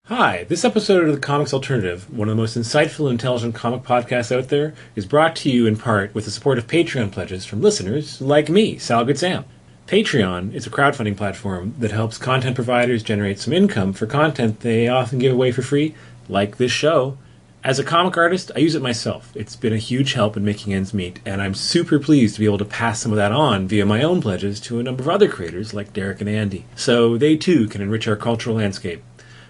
Hi, this episode of the Comics Alternative, one of the most insightful and intelligent comic podcasts out there, is brought to you in part with the support of Patreon pledges from listeners like me, Sal Good Sam. Patreon is a crowdfunding platform that helps content providers generate some income for content they often give away for free, like this show. As a comic artist, I use it myself. It's been a huge help in making ends meet, and I'm super pleased to be able to pass some of that on via my own pledges to a number of other creators like Derek and Andy, so they too can enrich our cultural landscape.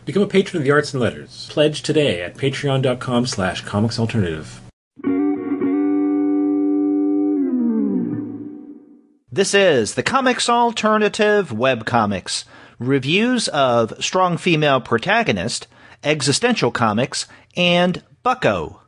Become a patron of the arts and letters. Pledge today at patreon.com/comicsalternative. This is the Comics Alternative Webcomics. Reviews of Strong Female Protagonist, Existential Comics, and Bucko.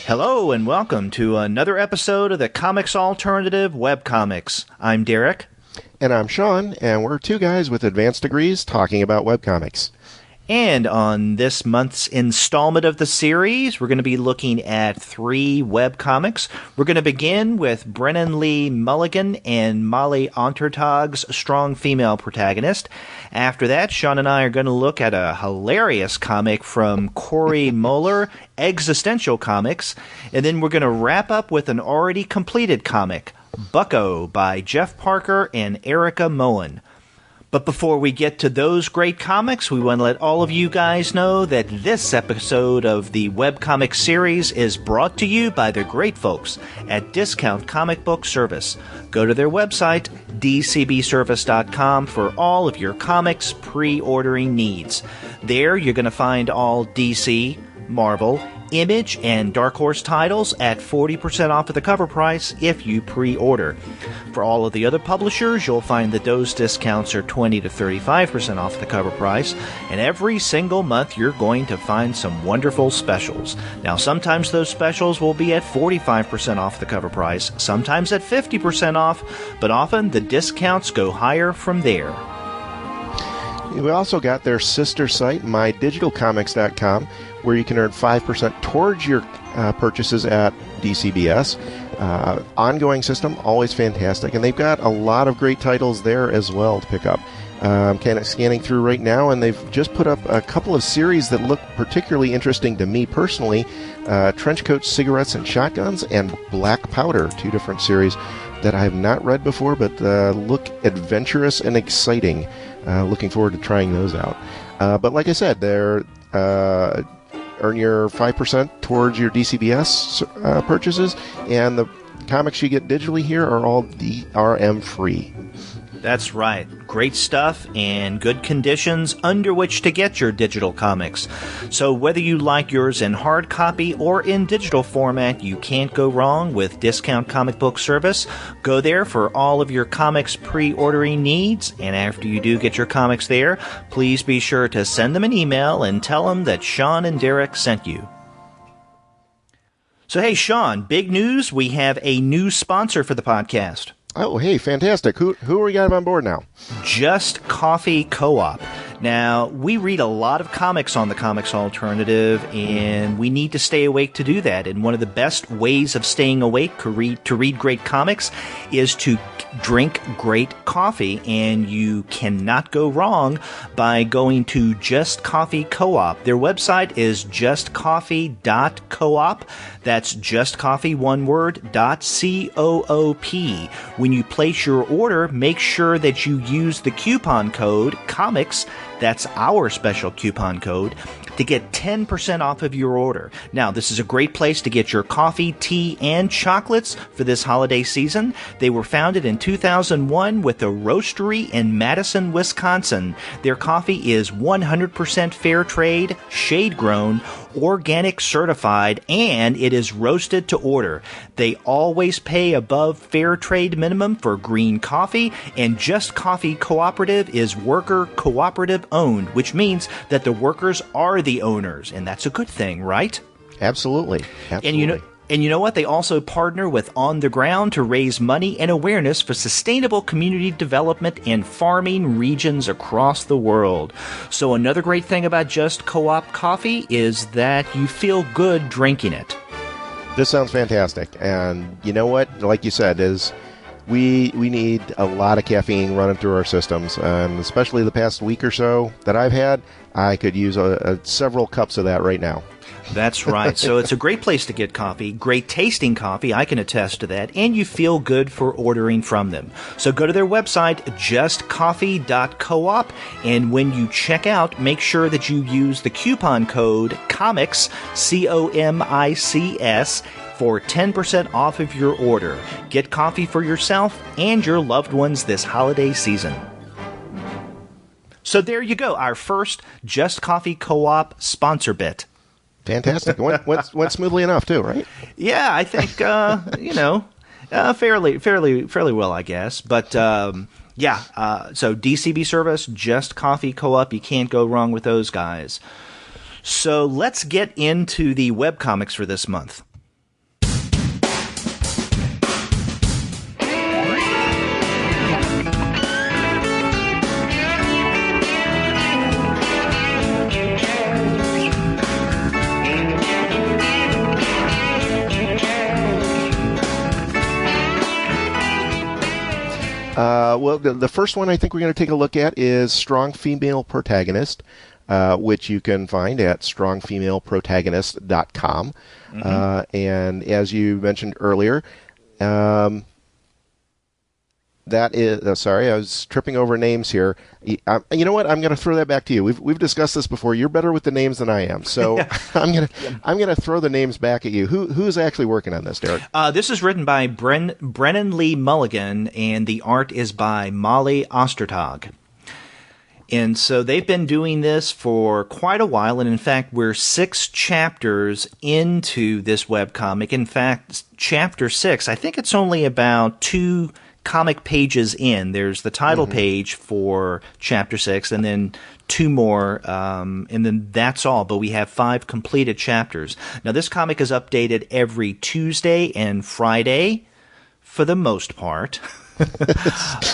Hello and welcome to another episode of the Comics Alternative Webcomics. I'm Derek. And I'm Sean, and we're two guys with advanced degrees talking about webcomics. And on this month's installment of the series, we're going to be looking at 3 webcomics. We're going to begin with Brennan Lee Mulligan and Molly Ontertag's Strong Female Protagonist. After that, Sean and I are going to look at a hilarious comic from Corey Moeller, Existential Comics. And then we're going to wrap up with an already completed comic, Bucko by Jeff Parker and Erica Moen. But before we get to those great comics, we want to let all of you guys know that this episode of the webcomic series is brought to you by the great folks at Discount Comic Book Service. Go to their website, dcbservice.com, for all of your comics pre-ordering needs. There you're going to find all DC, Marvel, Image, and Dark Horse titles at 40% off of the cover price if you pre-order. For all of the other publishers, you'll find that those discounts are 20 to 35% off the cover price, and every single month you're going to find some wonderful specials. Now, sometimes those specials will be at 45% off the cover price, sometimes at 50% off, but often the discounts go higher from there. We also got their sister site, mydigitalcomics.com, where you can earn 5% towards your purchases at DCBS. Ongoing system, always fantastic. And they've got a lot of great titles there as well to pick up. I'm kind of scanning through right now, and they've just put up a couple of series that look particularly interesting to me personally. Trenchcoats, Cigarettes, and Shotguns, and Black Powder, 2 different series that I have not read before, but look adventurous and exciting. Looking forward to trying those out. But like I said, they're earn your 5% towards your DCBS purchases, and the comics you get digitally here are all DRM free. That's right. Great stuff and good conditions under which to get your digital comics. So whether you like yours in hard copy or in digital format, you can't go wrong with Discount Comic Book Service. Go there for all of your comics pre-ordering needs, and after you do get your comics there, please be sure to send them an email and tell them that Sean and Derek sent you. So hey, Sean, big news. We have a new sponsor for the podcast. Oh, hey, fantastic. Who are we got on board now? Just Coffee Co-op. Now, we read a lot of comics on the Comics Alternative, and we need to stay awake to do that. And one of the best ways of staying awake to read great comics is to drink great coffee, and you cannot go wrong by going to Just Coffee Co-op. Their website is justcoffee.coop. That's justcoffee, one word, .coop. When you place your order, make sure that you use the coupon code COMICS, that's our special coupon code, to get 10% off of your order. Now, this is a great place to get your coffee, tea, and chocolates for this holiday season. They were founded in 2001 with a roastery in Madison, Wisconsin. Their coffee is 100% fair trade, shade-grown, organic certified, and it is roasted to order. They always pay above fair trade minimum for green coffee, and Just Coffee Cooperative is worker cooperative owned, which means that the workers are the owners, and that's a good thing, right? Absolutely. And you know what? They also partner with On the Ground to raise money and awareness for sustainable community development in farming regions across the world. So another great thing about Just Co-op Coffee is that you feel good drinking it. This sounds fantastic. And you know what? Like you said, is we need a lot of caffeine running through our systems. And especially the past week or so that I've had, I could use several cups of that right now. That's right. So it's a great place to get coffee, great tasting coffee, I can attest to that, and you feel good for ordering from them. So go to their website, justcoffee.coop, and when you check out, make sure that you use the coupon code COMICS, COMICS, for 10% off of your order. Get coffee for yourself and your loved ones this holiday season. So there you go, our first Just Coffee Co-op sponsor bit. Fantastic. Went smoothly enough, too, right? Yeah, I think, fairly well, I guess. But, so DCB service, Just Coffee Co-op, you can't go wrong with those guys. So let's get into the webcomics for this month. Well, the first one I think we're going to take a look at is Strong Female Protagonist, which you can find at strongfemaleprotagonist.com. And as you mentioned earlier, that is sorry, I was tripping over names here. You know what? I'm going to throw that back to you. We've discussed this before. You're better with the names than I am, so I'm going to throw the names back at you. Who's actually working on this, Derek? This is written by Brennan Lee Mulligan, and the art is by Molly Ostertag. And so they've been doing this for quite a while, and in fact, we're 6 chapters into this webcomic. In fact, chapter 6, I think it's only about 2 comic pages in. There's the title page for chapter 6, and then 2 more, and then that's all. But we have 5 completed chapters. Now, this comic is updated every Tuesday and Friday, for the most part.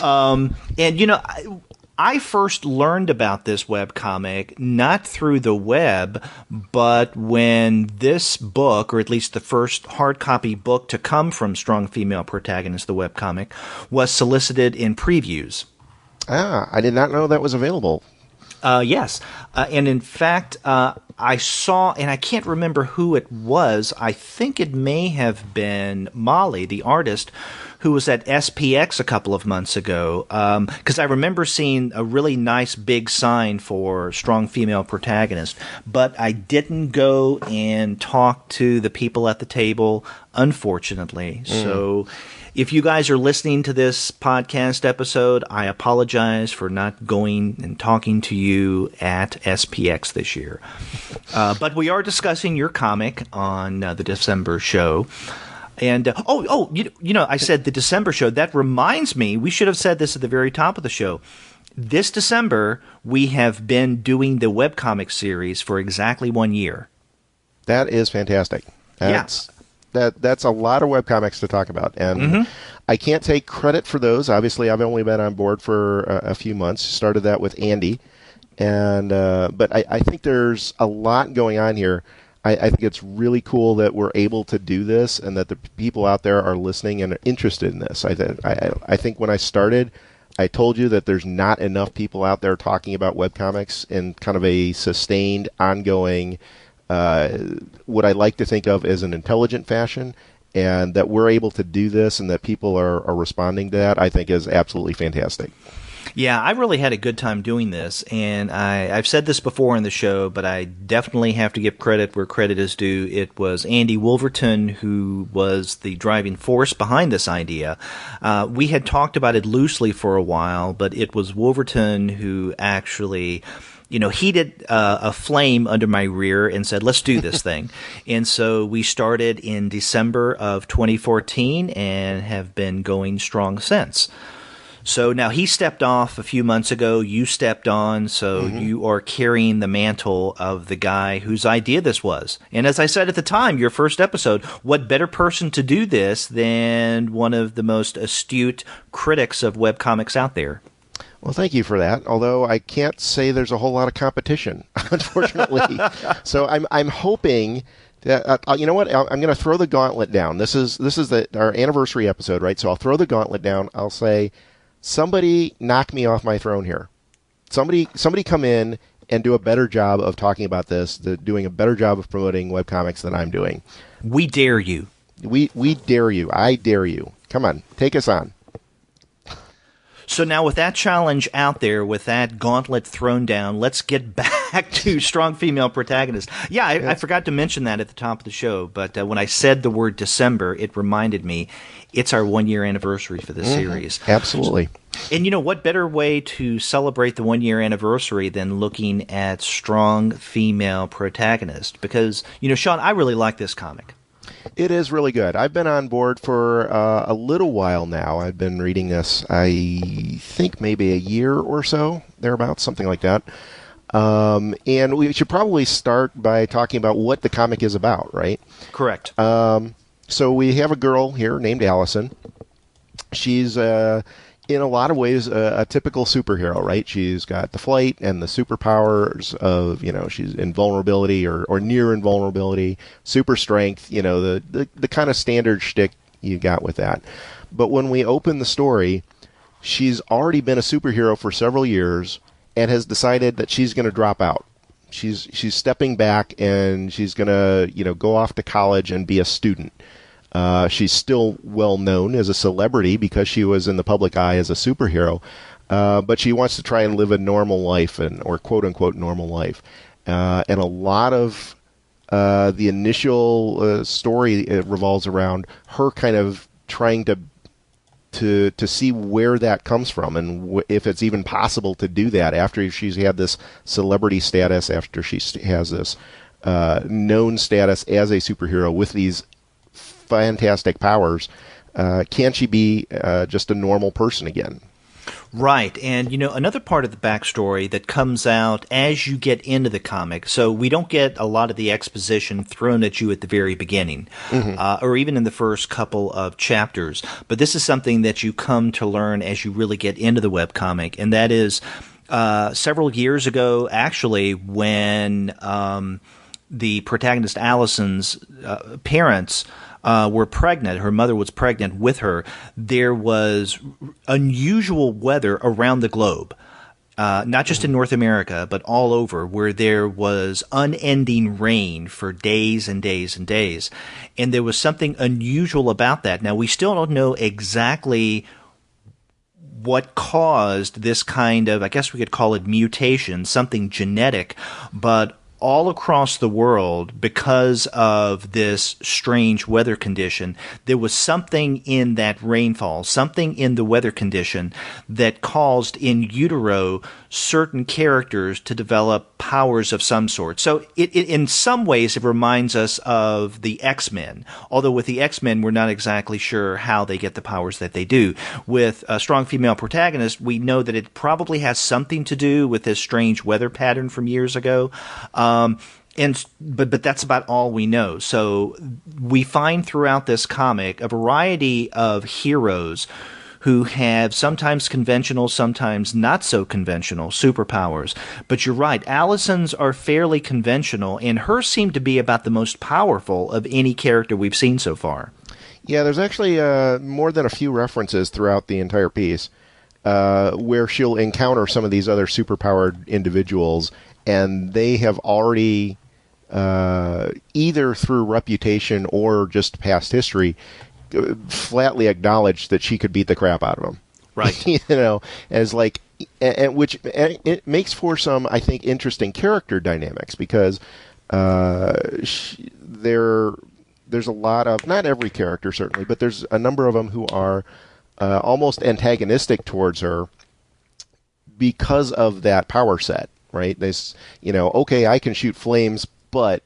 And, I first learned about this webcomic not through the web, but when this book, or at least the first hard copy book to come from Strong Female Protagonist, the webcomic, was solicited in previews. I did not know that was available. Yes. And in fact, I saw, and I can't remember who it was, I think it may have been Molly, the artist, who was at SPX a couple of months ago, because I remember seeing a really nice big sign for Strong Female Protagonist, but I didn't go and talk to the people at the table, unfortunately. So if you guys are listening to this podcast episode, I apologize for not going and talking to you at SPX this year. But we are discussing your comic on the December show. And, I said the December show. That reminds me, we should have said this at the very top of the show. This December, we have been doing the webcomic series for exactly 1 year. That is fantastic. That's a lot of webcomics to talk about. And I can't take credit for those. Obviously, I've only been on board for a few months. Started that with Andy. And but I think there's a lot going on here. I think it's really cool that we're able to do this and that the people out there are listening and are interested in this. I think when I started, I told you that there's not enough people out there talking about webcomics in kind of a sustained, ongoing, what I like to think of as an intelligent fashion, and that we're able to do this and that people are responding to that, I think is absolutely fantastic. Yeah, I really had a good time doing this, and I've said this before in the show, but I definitely have to give credit where credit is due. It was Andy Wolverton who was the driving force behind this idea. We had talked about it loosely for a while, but it was Wolverton who actually heated a flame under my rear and said, let's do this thing. And so we started in December of 2014 and have been going strong since. So now he stepped off a few months ago. You stepped on, so you are carrying the mantle of the guy whose idea this was. And as I said at the time, your first episode, what better person to do this than one of the most astute critics of webcomics out there? Well, thank you for that. Although I can't say there's a whole lot of competition, unfortunately. So I'm hoping that you know what? I'm going to throw the gauntlet down. This is our anniversary episode, right? So I'll throw the gauntlet down. I'll say, somebody knock me off my throne here. Somebody come in and do a better job of talking about this, doing a better job of promoting webcomics than I'm doing. We dare you. We dare you. I dare you. Come on, take us on. So now with that challenge out there, with that gauntlet thrown down, let's get back to Strong Female Protagonist. Yeah, I forgot to mention that at the top of the show, but when I said the word December, it reminded me it's our 1-year anniversary for this series. Absolutely. And you know, what better way to celebrate the 1-year anniversary than looking at Strong Female Protagonist? Because, you know, Sean, I really like this comic. It is really good. I've been on board for a little while now. I've been reading this, I think maybe a year or so, thereabouts, something like that. And we should probably start by talking about what the comic is about, right? Correct. So we have a girl here named Allison. She's in a lot of ways a typical superhero, right? She's got the flight and the superpowers of, you know, she's invulnerability or near invulnerability, super strength, you know, the kind of standard shtick you got with that. But when we open the story, she's already been a superhero for several years and has decided that she's going to drop out. She's stepping back and she's going to, you know, go off to college and be a student. She's still well known as a celebrity because she was in the public eye as a superhero, but she wants to try and live a normal life or quote unquote normal life. And a lot of the initial story revolves around her kind of trying to see where that comes from and if it's even possible to do that after she's had this celebrity status, after she has this known status as a superhero with these fantastic powers. Can she be just a normal person again? Right. And, you know, another part of the backstory that comes out as you get into the comic, so we don't get a lot of the exposition thrown at you at the very beginning, or even in the first couple of chapters, but this is something that you come to learn as you really get into the webcomic, and that is several years ago, actually, when the protagonist Allison's parents were pregnant, her mother was pregnant with her, there was unusual weather around the globe, not just in North America, but all over, where there was unending rain for days and days and days. And there was something unusual about that. Now, we still don't know exactly what caused this kind of, I guess we could call it mutation, something genetic, but all across the world, because of this strange weather condition, there was something in that rainfall, something in the weather condition that caused in utero certain characters to develop powers of some sort. So in some ways, it reminds us of the X-Men, although with the X-Men, we're not exactly sure how they get the powers that they do. With a Strong Female Protagonist, we know that it probably has something to do with this strange weather pattern from years ago. But that's about all we know. So we find throughout this comic a variety of heroes who have sometimes conventional, sometimes not so conventional superpowers. But you're right, Allison's are fairly conventional, and hers seem to be about the most powerful of any character we've seen so far. Yeah, there's actually more than a few references throughout the entire piece where she'll encounter some of these other superpowered individuals, and they have already, either through reputation or just past history, flatly acknowledged that she could beat the crap out of them. Right. You know, as like, which it makes for some, I think, interesting character dynamics because there's a lot of, not every character certainly, but there's a number of them who are almost antagonistic towards her because of that power set, right? This, you know, okay, I can shoot flames, but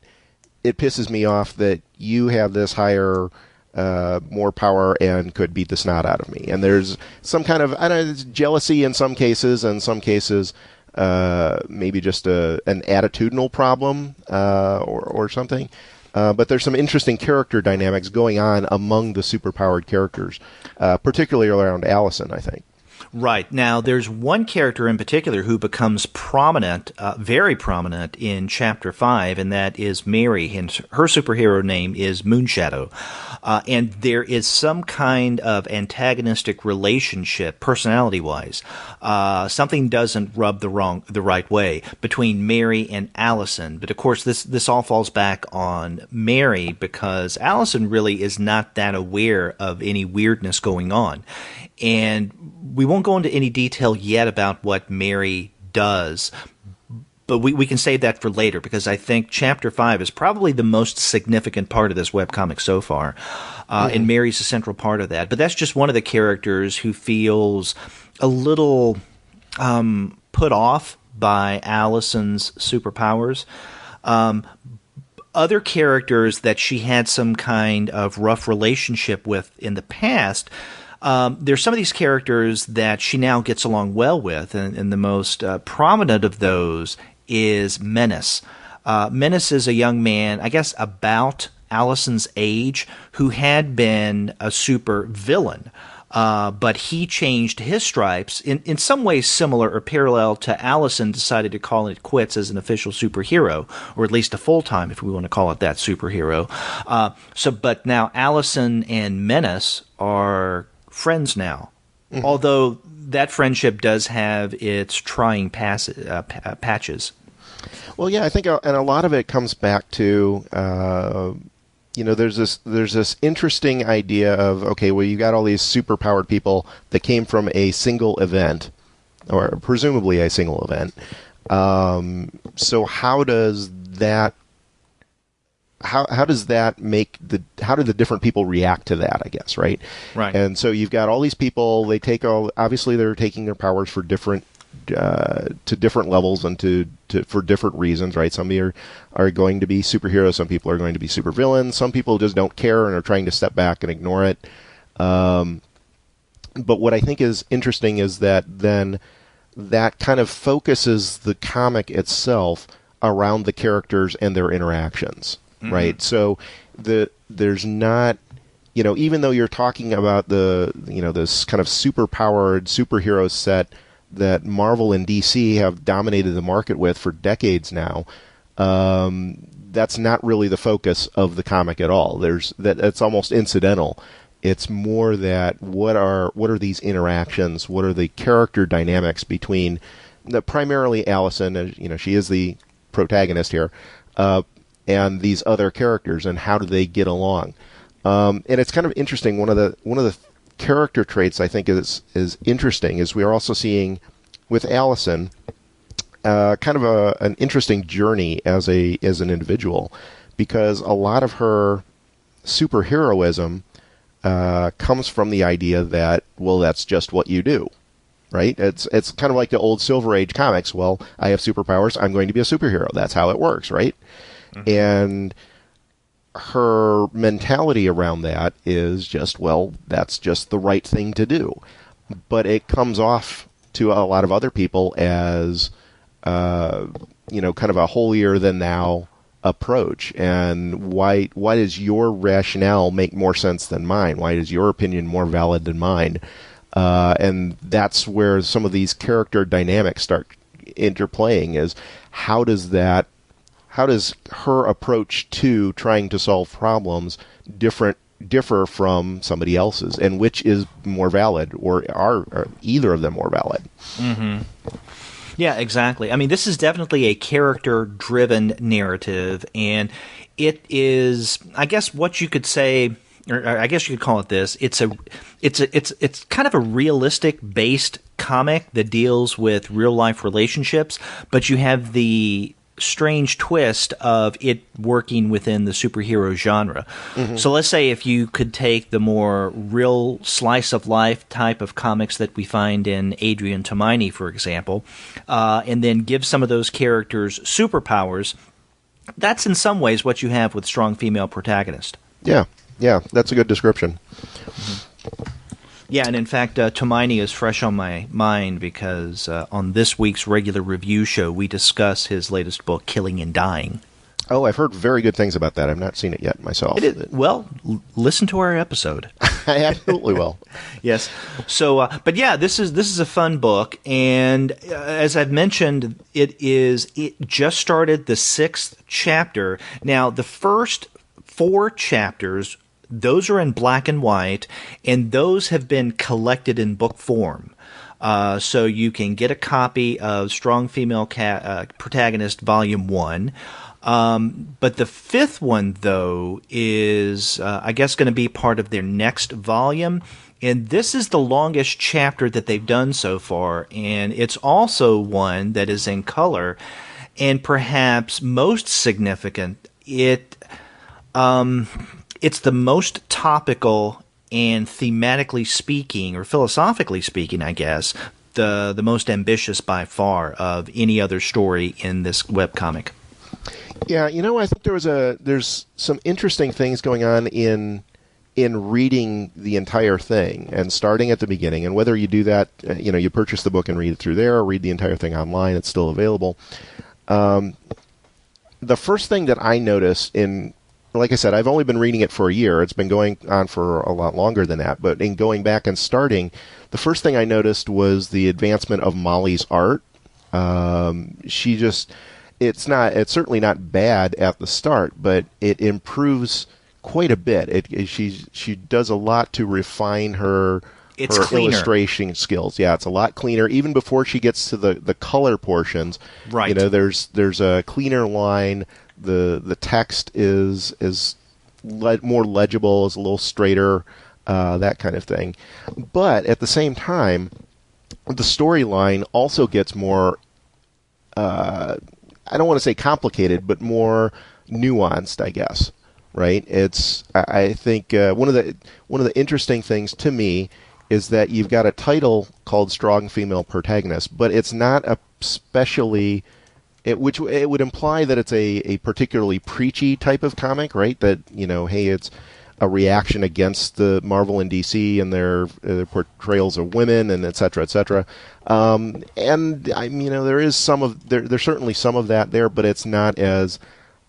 it pisses me off that you have this higher more power and could beat the snot out of me. And there's some kind of, I don't know, jealousy in some cases, and some cases maybe just an attitudinal problem or something. But there's some interesting character dynamics going on among the superpowered characters, particularly around Allison, I think. Right. Now, there's one character in particular who becomes prominent, very prominent, in Chapter 5, and that is Mary, and her superhero name is Moonshadow. And there is some kind of antagonistic relationship, personality-wise. Something doesn't rub the right way between Mary and Allison. But, of course, this all falls back on Mary, because Allison really is not that aware of any weirdness going on. And we won't go into any detail yet about what Mary does, but we can save that for later, because I think Chapter 5 is probably the most significant part of this webcomic so far, and Mary's a central part of that. But that's just one of the characters who feels a little put off by Allison's superpowers. Other characters that she had some kind of rough relationship with in the past, there's some of these characters that she now gets along well with, and the most prominent of those is Menace. Menace is a young man, I guess about Allison's age, who had been a super villain, but he changed his stripes in some ways similar or parallel to Allison decided to call it quits as an official superhero, or at least a full-time, if we want to call it that, superhero. But now Allison and Menace are friends now, although that friendship does have its trying patches. Well, yeah, I think, and a lot of it comes back to, there's this interesting idea of, okay, well, you got all these superpowered people that came from a single event, or presumably a single event. So how does that? How does that make how do the different people react to that, I guess, right? Right. And so you've got all these people, obviously they're taking their powers for different, to different levels and for different reasons, right? Some are going to be superheroes, some people are going to be supervillains, some people just don't care and are trying to step back and ignore it. But what I think is interesting is that then that kind of focuses the comic itself around the characters and their interactions. Right, so there's not, even though you're talking about this kind of superpowered superhero set that Marvel and DC have dominated the market with for decades now, that's not really the focus of the comic at all. It's almost incidental. It's more that what are these interactions? What are the character dynamics between primarily Allison, as she is the protagonist here, and these other characters, and how do they get along? And it's kind of interesting. One of the character traits I think is interesting is we are also seeing with Allison kind of an interesting journey as an individual, because a lot of her superheroism comes from the idea that, well, that's just what you do. Right? It's kind of like the old Silver Age comics. Well, I have superpowers, I'm going to be a superhero. That's how it works, right? And her mentality around that is just, well, that's just the right thing to do. But it comes off to a lot of other people as, kind of a holier-than-thou approach. And why does your rationale make more sense than mine? Why is your opinion more valid than mine? And that's where some of these character dynamics start interplaying, is how does her approach to trying to solve problems differ from somebody else's, and which is more valid, or are either of them more valid? Yeah, exactly. I mean, this is definitely a character-driven narrative, and it is, I guess, what you could say, or I guess you could call it this. It's kind of a realistic-based comic that deals with real-life relationships, but you have the strange twist of it working within the superhero genre. So let's say if you could take the more real slice of life type of comics that we find in Adrian Tomine, for example, and then give some of those characters superpowers, that's in some ways what you have with strong female protagonist. Yeah. Yeah, that's a good description. Yeah, and in fact, Tomaini is fresh on my mind because on this week's regular review show, we discuss his latest book, Killing and Dying. Oh, I've heard very good things about that. I've not seen it yet myself. Well, listen to our episode. I absolutely will. Yes. So, but yeah, this is a fun book, and as I've mentioned, it just started the 6th chapter. Now, the first 4 chapters, those are in black and white, and those have been collected in book form. So you can get a copy of Strong Female Protagonist Volume 1. But the 5th one, though, is, I guess, going to be part of their next volume. And this is the longest chapter that they've done so far. And it's also one that is in color. And perhaps most significant, it's the most topical and thematically speaking, or philosophically speaking, I guess, the most ambitious by far of any other story in this webcomic. Yeah, I think there's some interesting things going on in reading the entire thing and starting at the beginning. And whether you do that, you purchase the book and read it through there, or read the entire thing online, it's still available. The first thing that I noticed like I said, I've only been reading it for a year. It's been going on for a lot longer than that. But in going back and starting, the first thing I noticed was the advancement of Molly's art. It's certainly not bad at the start, but it improves quite a bit. She does a lot to refine her illustration skills. Yeah, it's a lot cleaner even before she gets to the color portions. Right. There's a cleaner line. The text is more legible, is a little straighter, that kind of thing. But at the same time, the storyline also gets more I don't want to say complicated, but more nuanced, I guess. Right? I think one of the interesting things to me is that you've got a title called Strong Female Protagonist, but it's not which it would imply that it's a particularly preachy type of comic, right? That hey, it's a reaction against the Marvel and DC and their portrayals of women and et cetera, et cetera. And there's certainly some of that there, but it's not as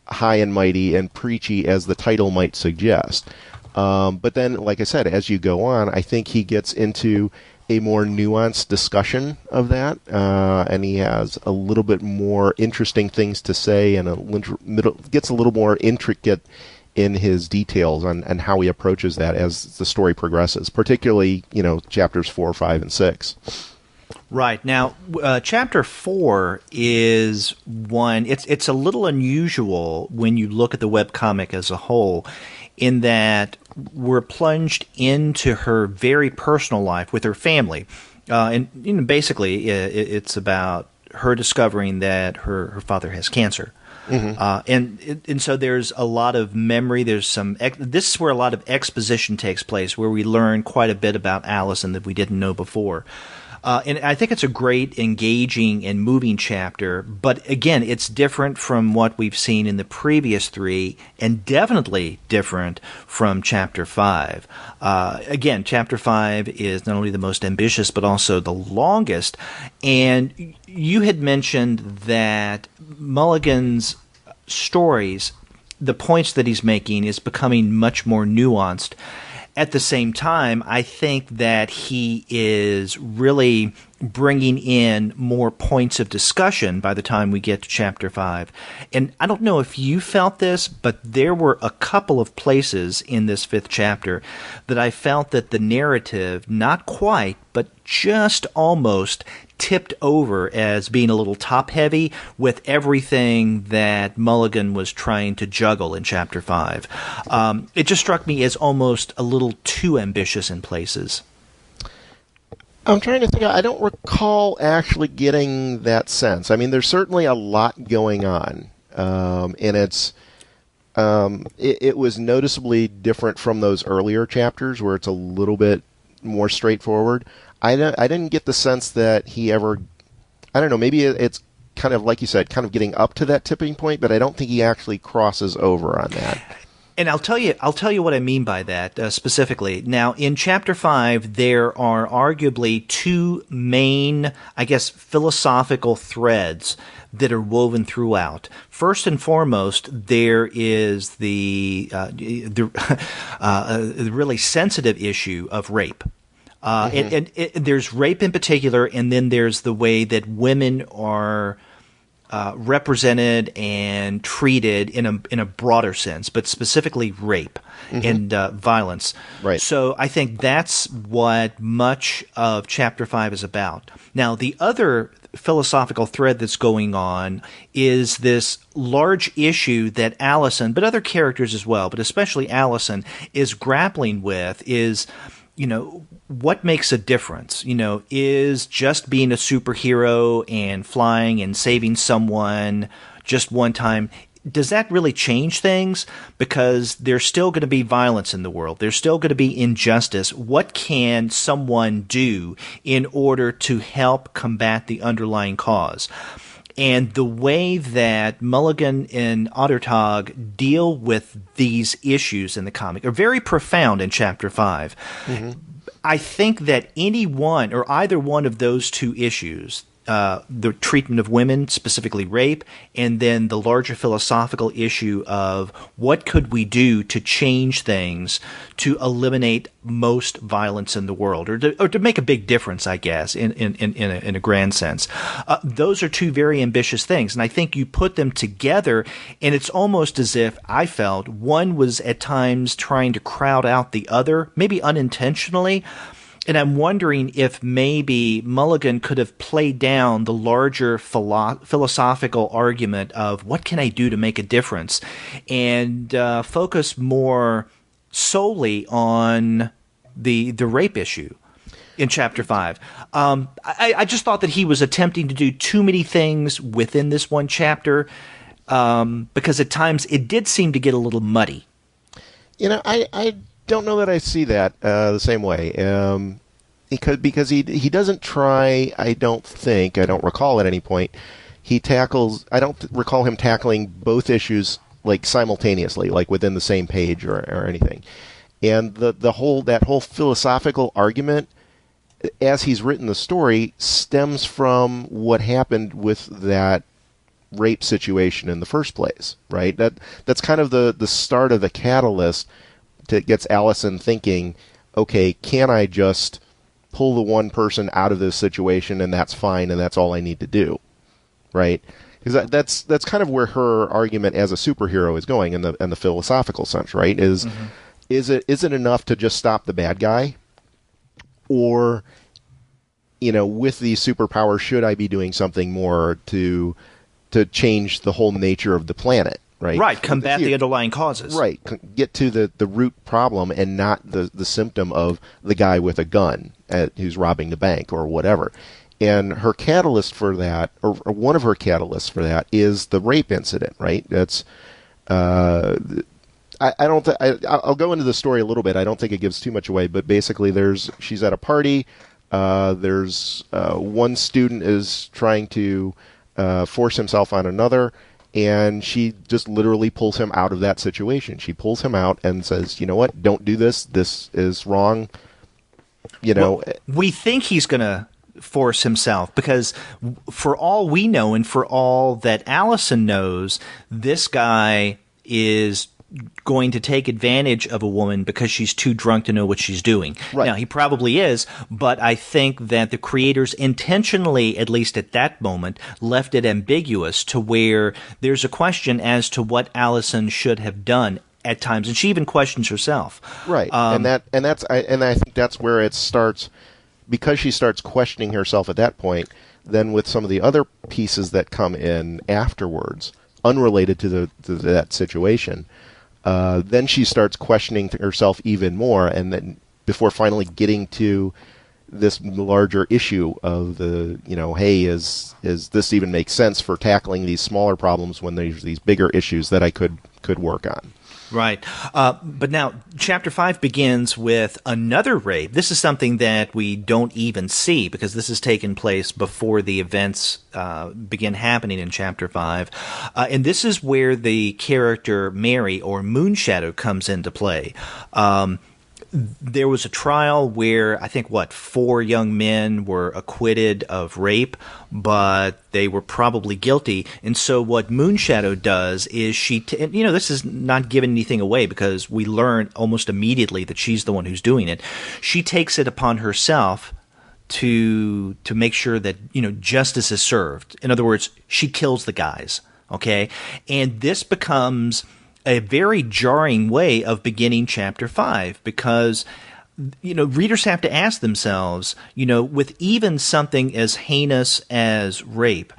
high and mighty and preachy as the title might suggest. But then, like I said, as you go on, I think he gets into a more nuanced discussion of that, and he has a little bit more interesting things to say, and gets a little more intricate in his details on how he approaches that as the story progresses, particularly chapters 4, 5, and 6. Right. Now, Chapter 4 is one, it's a little unusual when you look at the webcomic as a whole, in that we're plunged into her very personal life with her family. And basically, it's about her discovering that her father has cancer. Mm-hmm. And so there's a lot of memory. There's this is where a lot of exposition takes place, where we learn quite a bit about Allison that we didn't know before. And I think it's a great, engaging, and moving chapter. But again, it's different from what we've seen in the previous 3, and definitely different from Chapter 5. Again, Chapter 5 is not only the most ambitious, but also the longest. And you had mentioned that Mulligan's stories, the points that he's making, is becoming much more nuanced. At the same time, I think that he is really bringing in more points of discussion by the time we get to Chapter 5. And I don't know if you felt this, but there were a couple of places in this 5th chapter that I felt that the narrative, not quite, but just almost tipped over as being a little top-heavy with everything that Mulligan was trying to juggle in Chapter 5. It just struck me as almost a little too ambitious in places. I'm trying to think. I don't recall actually getting that sense. I mean, there's certainly a lot going on, and it was noticeably different from those earlier chapters where it's a little bit more straightforward. I didn't get the sense that he ever, I don't know, maybe it's kind of, like you said, kind of getting up to that tipping point, but I don't think he actually crosses over on that. And I'll tell you what I mean by that specifically. Now, in Chapter 5, there are arguably two main, I guess, philosophical threads that are woven throughout. First and foremost, there is the really sensitive issue of rape. And there's rape in particular, and then there's the way that women are represented and treated in a broader sense, but specifically rape and violence. Right. So I think that's what much of Chapter 5 is about. Now, the other philosophical thread that's going on is this large issue that Allison, but other characters as well, but especially Allison, is grappling with is, what makes a difference? Is just being a superhero and flying and saving someone just one time, does that really change things? Because there's still going to be violence in the world. There's still going to be injustice. What can someone do in order to help combat the underlying cause? And the way that Mulligan and Ottertag deal with these issues in the comic are very profound in Chapter 5. I think that either one of those two issues, the treatment of women, specifically rape, and then the larger philosophical issue of what could we do to change things to eliminate most violence in the world, or to make a big difference, I guess, in a grand sense. Those are two very ambitious things, and I think you put them together, and it's almost as if I felt one was at times trying to crowd out the other, maybe unintentionally. And I'm wondering if maybe Mulligan could have played down the larger philosophical argument of what can I do to make a difference, and focus more solely on the rape issue in Chapter 5. I just thought that he was attempting to do too many things within this one chapter, because at times it did seem to get a little muddy. I don't know that I see that the same way. Because he doesn't try. I don't recall at any point I don't recall him tackling both issues like simultaneously, like within the same page or anything. And that whole philosophical argument, as he's written the story, stems from what happened with that rape situation in the first place, right? That's kind of the start of the catalyst that gets Allison thinking, okay, can I just pull the one person out of this situation and that's fine and that's all I need to do, right? Because that's kind of where her argument as a superhero is going in the philosophical sense, right? Is it enough to just stop the bad guy, or with these superpowers, should I be doing something more to change the whole nature of the planet? Right, combat the underlying causes. Right, get to the root problem and not the symptom of the guy with a gun who's robbing the bank or whatever. And her catalyst for that, or one of her catalysts for that, is the rape incident. Right, that's I'll go into the story a little bit. I don't think it gives too much away, but basically, she's at a party. There's one student is trying to force himself on another. And she just literally pulls him out of that situation. She pulls him out and says, you know what, don't do this. This is wrong. Well, we think he's going to force himself because for all we know and for all that Allison knows, this guy is going to take advantage of a woman because she's too drunk to know what she's doing. Right. Now, he probably is, but I think that the creators intentionally, at least at that moment, left it ambiguous to where there's a question as to what Allison should have done at times, and she even questions herself. Right, and I think that's where it starts, because she starts questioning herself at that point. Then with some of the other pieces that come in afterwards, unrelated to that situation. Then she starts questioning herself even more, and then before finally getting to this larger issue of hey, is this even make sense for tackling these smaller problems when there's these bigger issues that I could work on? Right. But now, Chapter 5 begins with another rape. This is something that we don't even see because this has taken place before the events begin happening in Chapter 5. And this is where the character Mary, or Moonshadow, comes into play. There was a trial where I think 4 young men were acquitted of rape, but they were probably guilty. And so what Moonshadow does is this is not giving anything away because we learn almost immediately that she's the one who's doing it. She takes it upon herself to make sure that justice is served. In other words, she kills the guys. Okay, and this becomes a very jarring way of beginning Chapter 5 because, readers have to ask themselves, with even something as heinous as rape,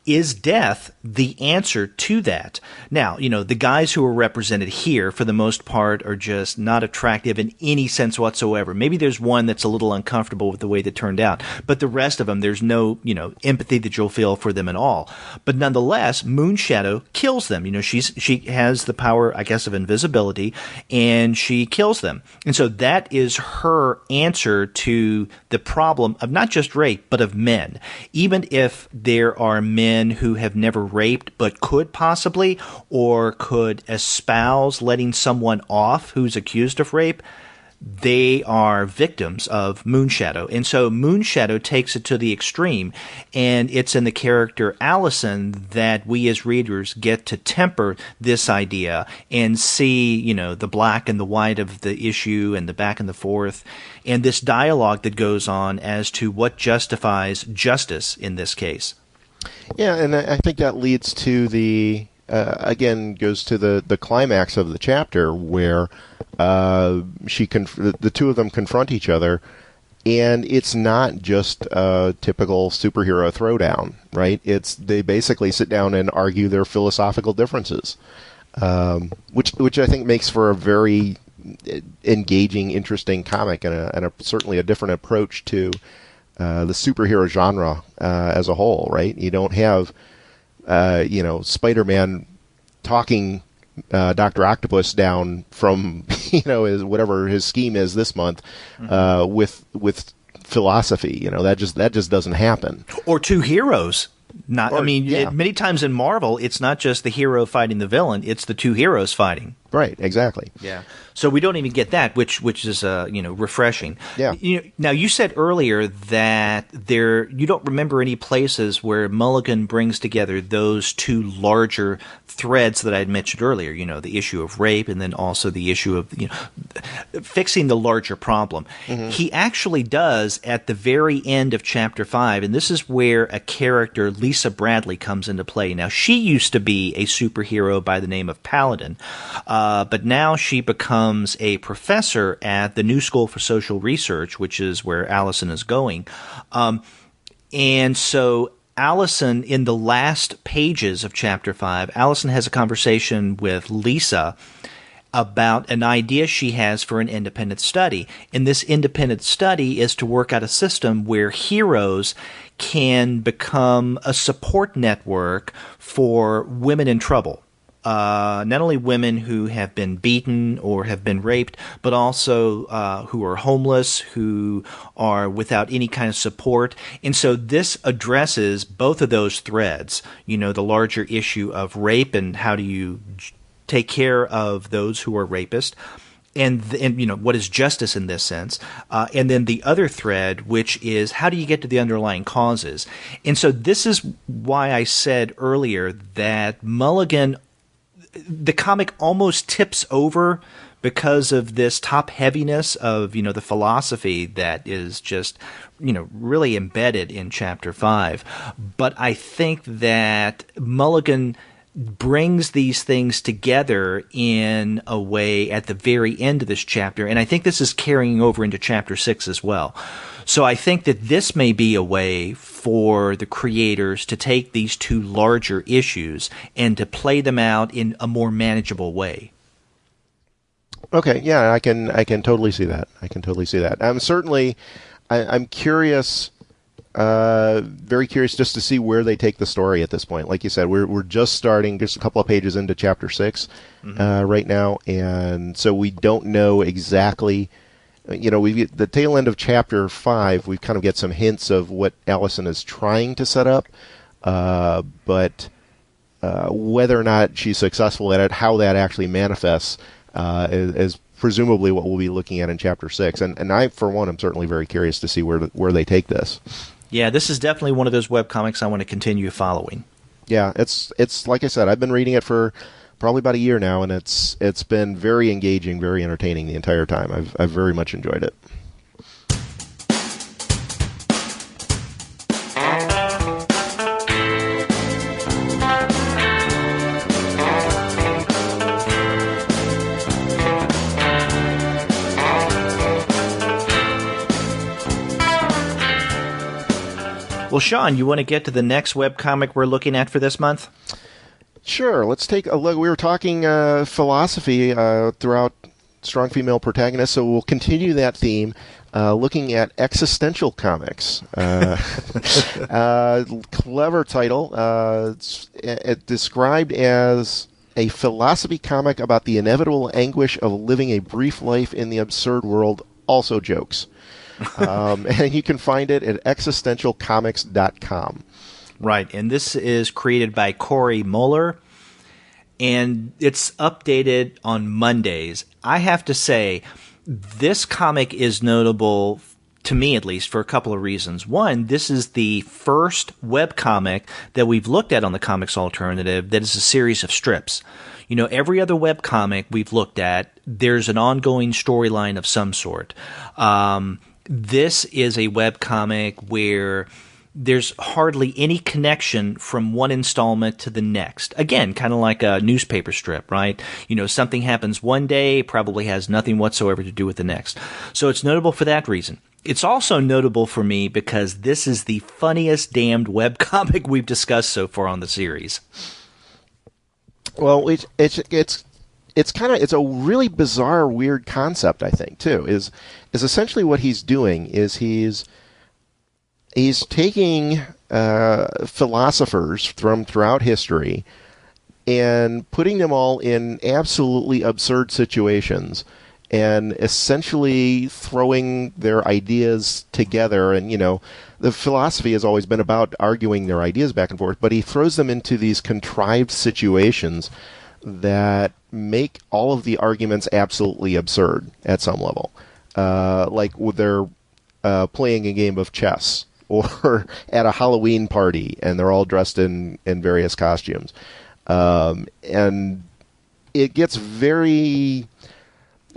is death the answer to that? Now, the guys who are represented here, for the most part, are just not attractive in any sense whatsoever. Maybe there's one that's a little uncomfortable with the way that turned out, but the rest of them, there's no, empathy that you'll feel for them at all. But nonetheless, Moonshadow kills them. She has the power, I guess, of invisibility, and she kills them. And so that is her answer to the problem of not just rape, but of men. Even if there are men who have never raped but could possibly or could espouse letting someone off who's accused of rape, they are victims of Moonshadow. And so Moonshadow takes it to the extreme, and it's in the character Allison that we as readers get to temper this idea and see, the black and the white of the issue and the back and the forth, and this dialogue that goes on as to what justifies justice in this case. Yeah, and I think that leads to goes to the climax of the chapter where the two of them confront each other, and it's not just a typical superhero throwdown, right? They basically sit down and argue their philosophical differences, which I think makes for a very engaging, interesting comic and certainly a different approach to the superhero genre as a whole, right? You don't have, Spider-Man talking Dr. Octopus down from, whatever his scheme is this month, with philosophy. That just doesn't happen. Or two heroes. Many times in Marvel, it's not just the hero fighting the villain; it's the two heroes fighting. Right. Exactly. Yeah. So we don't even get that, which is refreshing. Yeah. Now you said earlier that you don't remember any places where Mulligan brings together those two larger threads that I had mentioned earlier. The issue of rape, and then also the issue of fixing the larger problem. Mm-hmm. He actually does at the very end of Chapter 5, and this is where a character, Lisa Bradley, comes into play. Now she used to be a superhero by the name of Paladin. But now she becomes a professor at the New School for Social Research, which is where Allison is going. And so Allison, in the last pages of Chapter 5, Allison has a conversation with Lisa about an idea she has for an independent study. And this independent study is to work out a system where heroes can become a support network for women in trouble. Not only women who have been beaten or have been raped, but also who are homeless, who are without any kind of support. And so this addresses both of those threads, the larger issue of rape and how do you take care of those who are rapists, and what is justice in this sense, and then the other thread, which is how do you get to the underlying causes. And so this is why I said earlier that Mulligan, the comic almost tips over because of this top heaviness of, the philosophy that is just, really embedded in Chapter 5. But I think that Mulligan brings these things together in a way at the very end of this chapter, and I think this is carrying over into Chapter 6 as well. So I think that this may be a way for the creators to take these two larger issues and to play them out in a more manageable way. Okay, yeah, I can totally see that. I'm curious Very curious just to see where they take the story at this point. Like you said, we're just starting, just a couple of pages into chapter 6 right now, and so we don't know exactly. We the tail end of chapter 5. We kind of get some hints of what Allison is trying to set up, but whether or not she's successful at it, how that actually manifests, is presumably what we'll be looking at in chapter 6. And I, for one, am certainly very curious to see where they take this. Yeah, this is definitely one of those webcomics I want to continue following. Yeah, it's like I said, I've been reading it for probably about a year now, and it's been very engaging, very entertaining the entire time. I've very much enjoyed it. Well, Sean, you want to get to the next webcomic we're looking at for this month? Sure. Let's take a look. We were talking philosophy throughout Strong Female Protagonist, so we'll continue that theme, looking at Existential comics. Clever title. It's described as a philosophy comic about the inevitable anguish of living a brief life in the absurd world, also jokes. And you can find it at existentialcomics.com. Right, and this is created by Corey Muller, and it's updated on Mondays. I have to say, this comic is notable, to me at least, for a couple of reasons. One, this is the first webcomic that we've looked at on the Comics Alternative that is a series of strips. Every other webcomic we've looked at, there's an ongoing storyline of some sort. This is a webcomic where there's hardly any connection from one installment to the next. Again, kind of like a newspaper strip, right? Something happens one day, probably has nothing whatsoever to do with the next. So it's notable for that reason. It's also notable for me because this is the funniest damned webcomic we've discussed so far on the series. Well, it's a really bizarre, weird concept, I think, too. Is essentially what he's doing is he's taking philosophers from throughout history and putting them all in absolutely absurd situations and essentially throwing their ideas together. And, the philosophy has always been about arguing their ideas back and forth, but he throws them into these contrived situations that make all of the arguments absolutely absurd at some level. Like they're playing a game of chess, or at a Halloween party, and they're all dressed in various costumes. And it gets very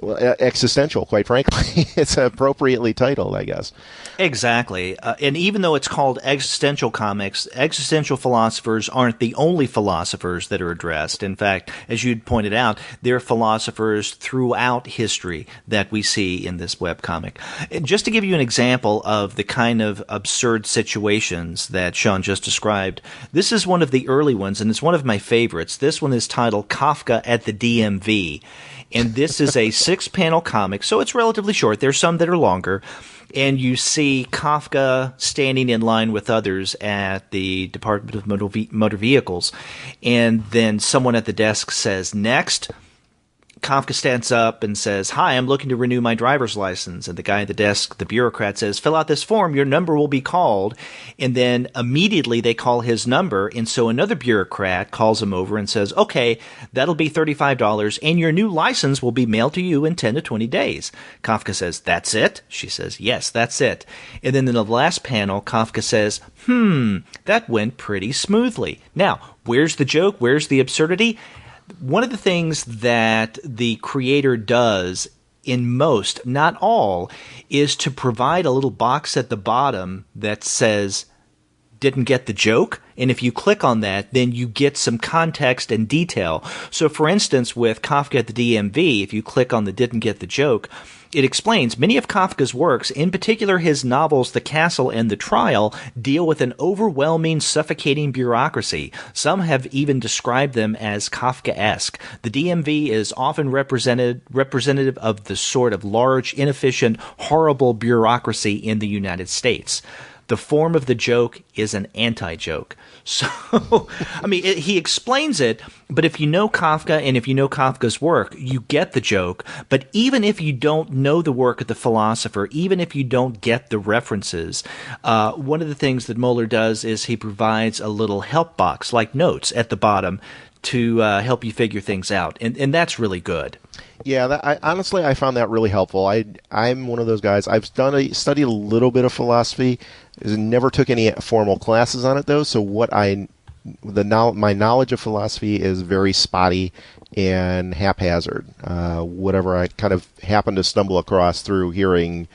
existential, quite frankly. It's appropriately titled, I guess. Exactly. And even though it's called Existential Comics, existential philosophers aren't the only philosophers that are addressed. In fact, as you'd pointed out, there are philosophers throughout history that we see in this webcomic. And just to give you an example of the kind of absurd situations that Sean just described, this is one of the early ones, and it's one of my favorites. This one is titled Kafka at the DMV. And this is a 6-panel comic, so it's relatively short. There's some that are longer. And you see Kafka standing in line with others at the Department of Motor Vehicles. And then someone at the desk says, "Next." Kafka stands up and says, "Hi, I'm looking to renew my driver's license." And the guy at the desk, the bureaucrat, says, "Fill out this form, your number will be called." And then immediately they call his number. And so another bureaucrat calls him over and says, "Okay, that'll be $35 and your new license will be mailed to you in 10 to 20 days. Kafka says, "That's it?" She says, "Yes, that's it." And then in the last panel, Kafka says, that went pretty smoothly. Now, where's the joke? Where's the absurdity? One of the things that the creator does in most, not all, is to provide a little box at the bottom that says, "Didn't get the joke?" And if you click on that, then you get some context and detail. So for instance, with Kafka at the DMV, if you click on the "Didn't get the joke," it explains many of Kafka's works, in particular his novels The Castle and The Trial, deal with an overwhelming, suffocating bureaucracy. Some have even described them as Kafkaesque. The DMV is often representative of the sort of large, inefficient, horrible bureaucracy in the United States. the form of the joke is an anti-joke. So, I mean, he explains it, but if you know Kafka and if you know Kafka's work, you get the joke. But even if you don't know the work of the philosopher, even if you don't get the references, one of the things that Moeller does is he provides a little help box, like notes at the bottom, to help you figure things out. And that's really good. Yeah, honestly, I found that really helpful. I'm one of those guys. I've studied a little bit of philosophy. Never took any formal classes on it, though. So my knowledge of philosophy is very spotty and haphazard. Whatever I kind of happen to stumble across through hearing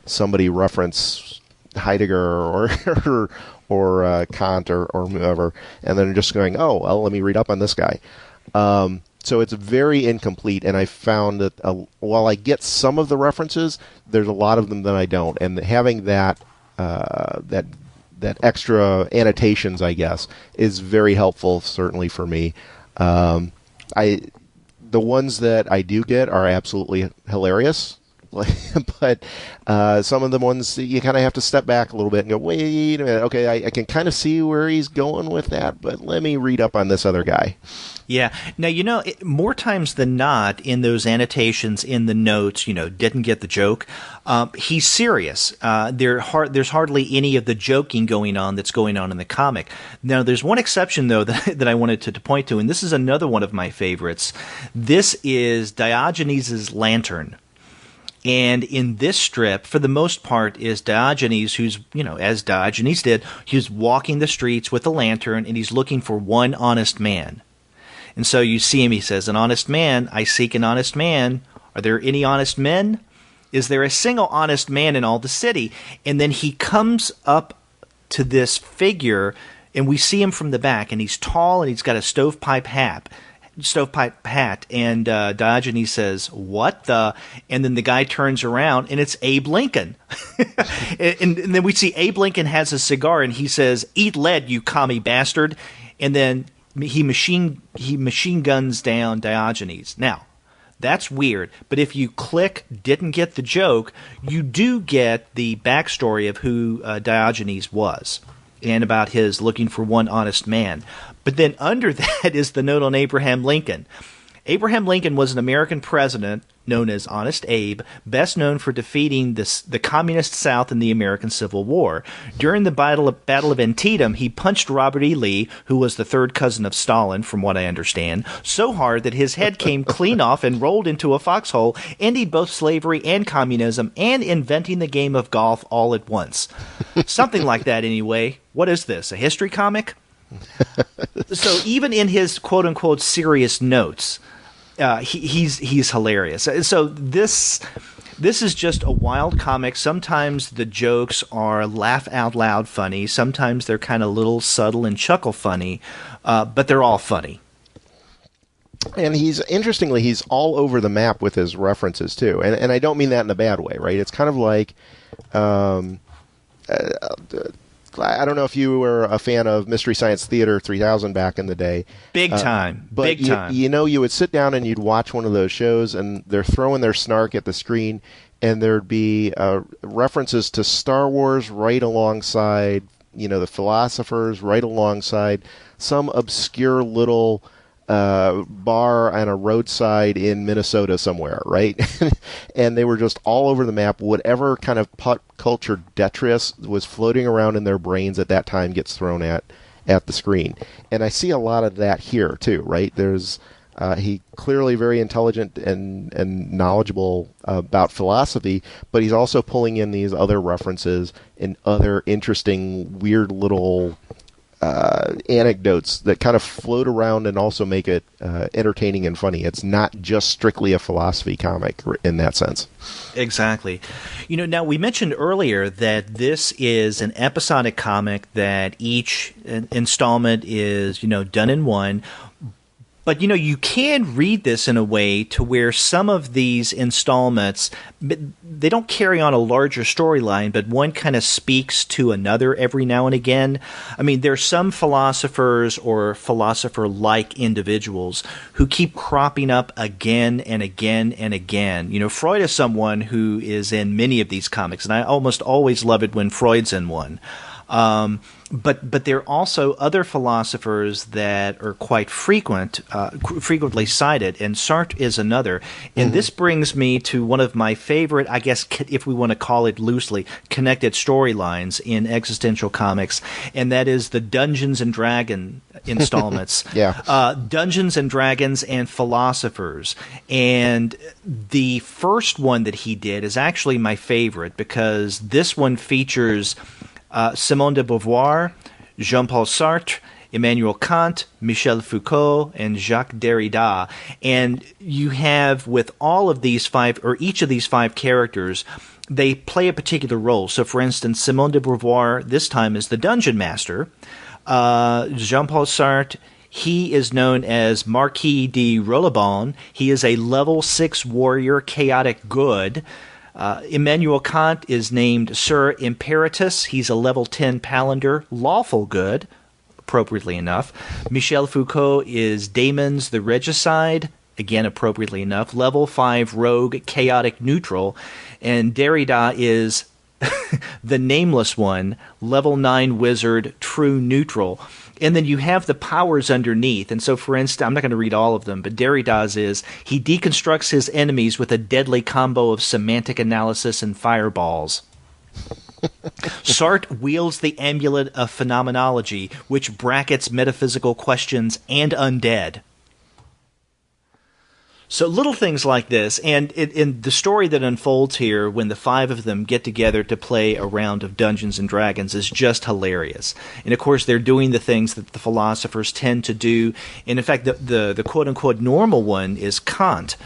somebody reference Heidegger or Kant or whoever, and then just going, oh, well, let me read up on this guy. So it's very incomplete, and I found that while I get some of the references, there's a lot of them that I don't. And having that extra annotations, I guess, is very helpful, certainly for me. The ones that I do get are absolutely hilarious. But some of the ones you kind of have to step back a little bit and go, wait a minute, okay, I can kind of see where he's going with that, but let me read up on this other guy. Yeah. Now, more times than not in those annotations in the notes, didn't get the joke. He's serious. There's hardly any of the joking going on that's going on in the comic. Now, there's one exception, though, that I wanted to point to, and this is another one of my favorites. This is Diogenes' lantern. And in this strip, for the most part, is Diogenes, who's, as Diogenes did, he's walking the streets with a lantern, and he's looking for one honest man. And so you see him, he says, an honest man, I seek an honest man. Are there any honest men? Is there a single honest man in all the city? And then he comes up to this figure, and we see him from the back, and he's tall, and he's got a stovepipe hat. And Diogenes says, what the? And then the guy turns around, and it's Abe Lincoln. and then we see Abe Lincoln has a cigar, and he says, eat lead, you commie bastard. And then he machine guns down Diogenes. Now, that's weird, but if you click didn't get the joke, you do get the backstory of who Diogenes was and about his looking for one honest man. But then under that is the note on Abraham Lincoln. Abraham Lincoln was an American president known as Honest Abe, best known for defeating the communist South in the American Civil War. During the Battle of Antietam, he punched Robert E. Lee, who was the third cousin of Stalin, from what I understand, so hard that his head came clean off and rolled into a foxhole, ending both slavery and communism, and inventing the game of golf all at once. Something like that, anyway. What is this, a history comic? So even in his quote-unquote serious notes, he's hilarious. So this is just a wild comic. Sometimes the jokes are laugh-out-loud funny. Sometimes they're kind of little subtle and chuckle funny, but they're all funny. And he's all over the map with his references, too. And I don't mean that in a bad way, right? It's kind of like... I don't know if you were a fan of Mystery Science Theater 3000 back in the day. Big time. But Big time. You would sit down and you'd watch one of those shows, and they're throwing their snark at the screen, and there'd be references to Star Wars right alongside, the philosophers right alongside some obscure little bar on a roadside in Minnesota somewhere, right? And they were just all over the map. Whatever kind of pop culture detritus was floating around in their brains at that time gets thrown at the screen. And I see a lot of that here too, right? There's he clearly very intelligent and knowledgeable about philosophy, but he's also pulling in these other references and other interesting, weird little anecdotes that kind of float around and also make it entertaining and funny. It's not just strictly a philosophy comic in that sense. Exactly. Now we mentioned earlier that this is an episodic comic, that each installment is, done in one. But, you can read this in a way to where some of these installments, they don't carry on a larger storyline, but one kind of speaks to another every now and again. I mean, there are some philosophers or philosopher-like individuals who keep cropping up again and again and again. Freud is someone who is in many of these comics, and I almost always love it when Freud's in one. But there are also other philosophers that are quite frequently cited, and Sartre is another. And this brings me to one of my favorite, I guess, if we want to call it loosely, connected storylines in existential comics, and that is the Dungeons and Dragons installments. Dungeons and Dragons and Philosophers. And the first one that he did is actually my favorite because this one features Simone de Beauvoir, Jean-Paul Sartre, Immanuel Kant, Michel Foucault, and Jacques Derrida. And you have with all of these five, or each of these five characters, they play a particular role. So, for instance, Simone de Beauvoir this time is the Dungeon Master. Jean-Paul Sartre, he is known as Marquis de Rolleban. He is a level 6 warrior, chaotic good. Immanuel Kant is named Sir Imperatus. He's a level 10 paladin, lawful good, appropriately enough. Michel Foucault is Damon's the Regicide, again appropriately enough, level 5 rogue, chaotic neutral. And Derrida is the Nameless One, level 9 wizard, true neutral. And then you have the powers underneath. And so, for instance, I'm not going to read all of them, but Derrida's is he deconstructs his enemies with a deadly combo of semantic analysis and fireballs. Sartre wields the amulet of phenomenology, which brackets metaphysical questions and undead. So little things like this, and in the story that unfolds here when the five of them get together to play a round of Dungeons and Dragons is just hilarious. And of course they're doing the things that the philosophers tend to do. And in fact the quote-unquote normal one is Kant,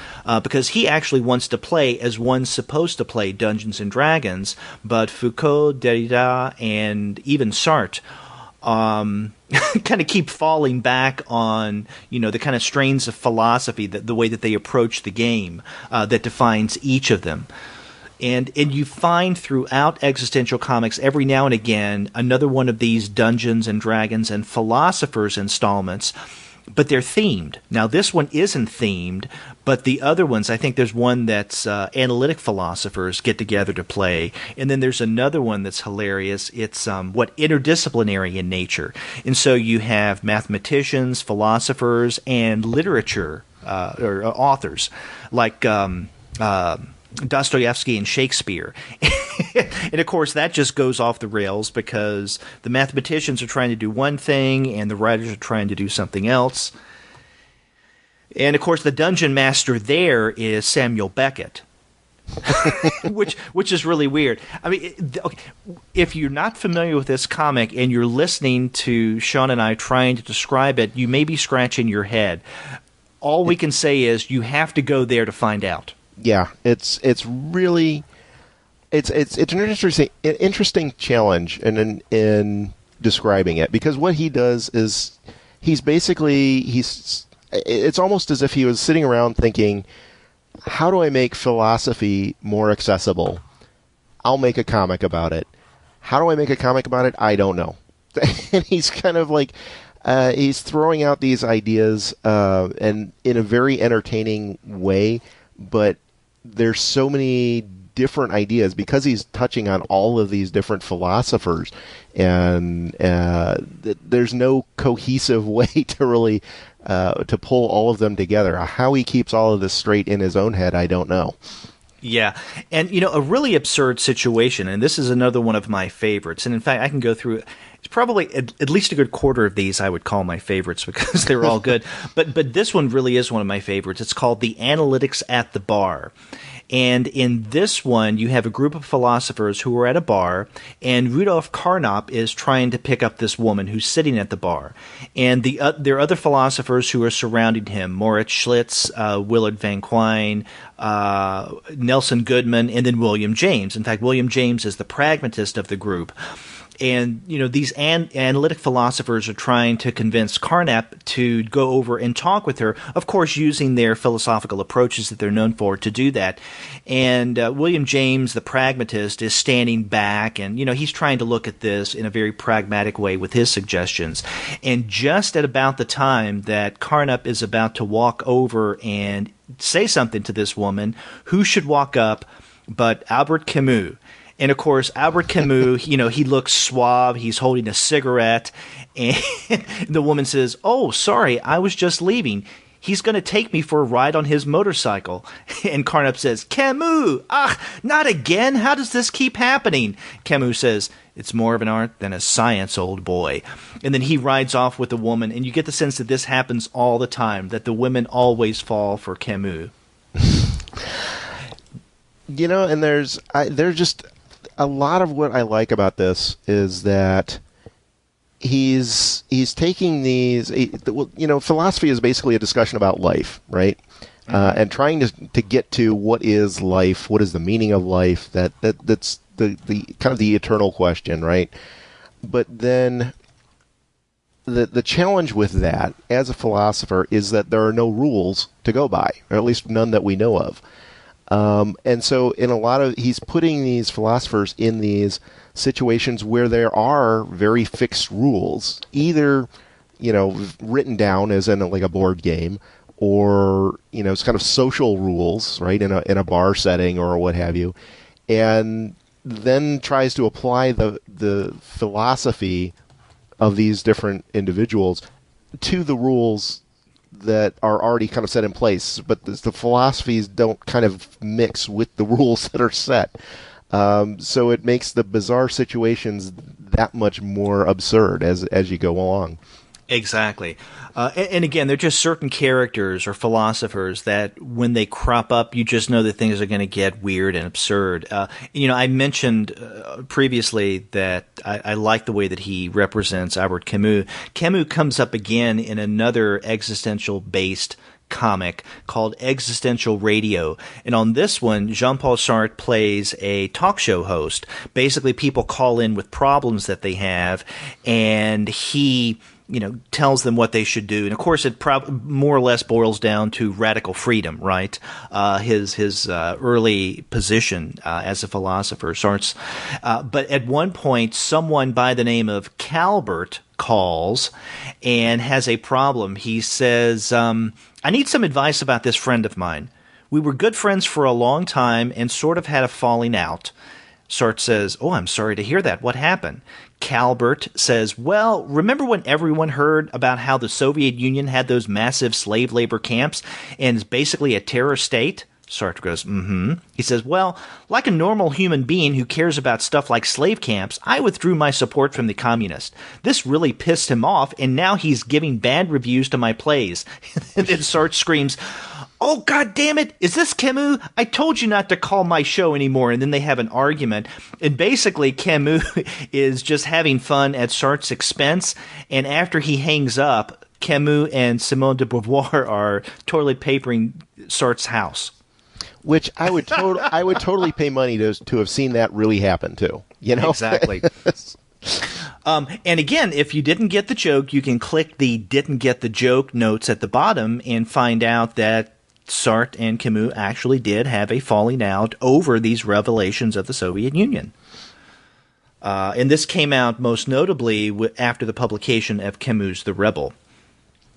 because he actually wants to play as one's supposed to play Dungeons and Dragons, but Foucault, Derrida, and even Sartre kind of keep falling back on, the kind of strains of philosophy, the way that they approach the game that defines each of them. And you find throughout existential comics every now and again another one of these Dungeons and Dragons and Philosophers installments, but they're themed. Now, this one isn't themed, but the other ones, I think there's one that's analytic philosophers get together to play, and then there's another one that's hilarious. It's interdisciplinary in nature. And so you have mathematicians, philosophers, and literature, or authors, like Dostoevsky and Shakespeare. And of course that just goes off the rails because the mathematicians are trying to do one thing and the writers are trying to do something else. And of course the dungeon master there is Samuel Beckett. which is really weird. I mean, if you're not familiar with this comic and you're listening to Sean and I trying to describe it, you may be scratching your head. All we can say is you have to go there to find out. Yeah, it's really an interesting challenge in describing it, because what he does is it's almost as if he was sitting around thinking, how do I make philosophy more accessible? I'll make a comic about it. How do I make a comic about it? I don't know. And he's kind of like he's throwing out these ideas and in a very entertaining way, but there's so many different ideas because he's touching on all of these different philosophers, and there's no cohesive way to really to pull all of them together. How he keeps all of this straight in his own head, I don't know. Yeah, and a really absurd situation, and this is another one of my favorites. And in fact, I can go through. It's probably at least a good quarter of these I would call my favorites because they're all good. But this one really is one of my favorites. It's called The Analytics at the Bar. And in this one, you have a group of philosophers who are at a bar, and Rudolf Carnap is trying to pick up this woman who's sitting at the bar. And there are other philosophers who are surrounding him, Moritz Schlitz, Willard Van Quine, Nelson Goodman, and then William James. In fact, William James is the pragmatist of the group. And, these analytic philosophers are trying to convince Carnap to go over and talk with her, of course, using their philosophical approaches that they're known for to do that. And William James, the pragmatist, is standing back, and, he's trying to look at this in a very pragmatic way with his suggestions. And just at about the time that Carnap is about to walk over and say something to this woman, who should walk up but Albert Camus? And, of course, Albert Camus, he looks suave. He's holding a cigarette. And the woman says, "Oh, sorry, I was just leaving. He's going to take me for a ride on his motorcycle." And Carnap says, "Camus, not again. How does this keep happening?" Camus says, "It's more of an art than a science, old boy." And then he rides off with the woman. And you get the sense that this happens all the time, that the women always fall for Camus. And there's just a lot of what I like about this is that he's taking these. Philosophy is basically a discussion about life, right? Mm-hmm. And trying to get to what is life, what is the meaning of life. That's the kind of the eternal question, right? But then the challenge with that as a philosopher is that there are no rules to go by, or at least none that we know of. And so he's putting these philosophers in these situations where there are very fixed rules, either, written down as in like a board game, or, it's kind of social rules, right, in a bar setting or what have you, and then tries to apply the philosophy of these different individuals to the rules that are already kind of set in place, but the philosophies don't kind of mix with the rules that are set. So it makes the bizarre situations that much more absurd as you go along. Exactly. And again, they're just certain characters or philosophers that when they crop up, you just know that things are going to get weird and absurd. I mentioned previously that I like the way that he represents Albert Camus. Camus comes up again in another existential-based comic called Existential Radio. And on this one, Jean-Paul Sartre plays a talk show host. Basically, people call in with problems that they have, and he tells them what they should do. And of course, it more or less boils down to radical freedom, right? His early position as a philosopher, Sartre's. But at one point, someone by the name of Calbert calls and has a problem. He says, "I need some advice about this friend of mine. We were good friends for a long time and sort of had a falling out." Sartre says, "Oh, I'm sorry to hear that. What happened?" Calbert says, "Well, remember when everyone heard about how the Soviet Union had those massive slave labor camps and is basically a terror state?" Sartre goes, "Mm-hmm." He says, "Well, like a normal human being who cares about stuff like slave camps, I withdrew my support from the communists. This really pissed him off, and now he's giving bad reviews to my plays." And then Sartre screams, "Oh, God damn it, is this Camus? I told you not to call my show anymore." And then they have an argument. And basically, Camus is just having fun at Sartre's expense. And after he hangs up, Camus and Simone de Beauvoir are toilet papering Sartre's house. Which I would totally pay money to have seen that really happen too. Exactly. And again, if you didn't get the joke, you can click the "didn't get the joke" notes at the bottom and find out that Sartre and Camus actually did have a falling out over these revelations of the Soviet Union. And this came out most notably after the publication of Camus' The Rebel.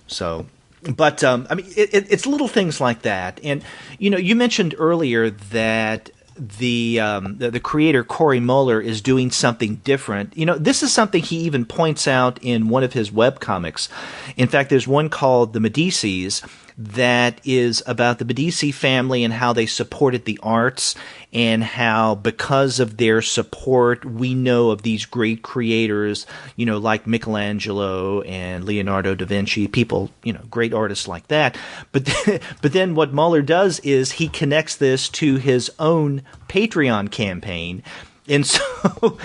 So, but it's little things like that. And you mentioned earlier that the creator Cory Muller is doing something different. This is something he even points out in one of his webcomics. In fact, there's one called The Medicis that is about the Medici family and how they supported the arts, and how because of their support we know of these great creators, like Michelangelo and Leonardo da Vinci, people, great artists like that. But then what Muller does is he connects this to his own Patreon campaign. And so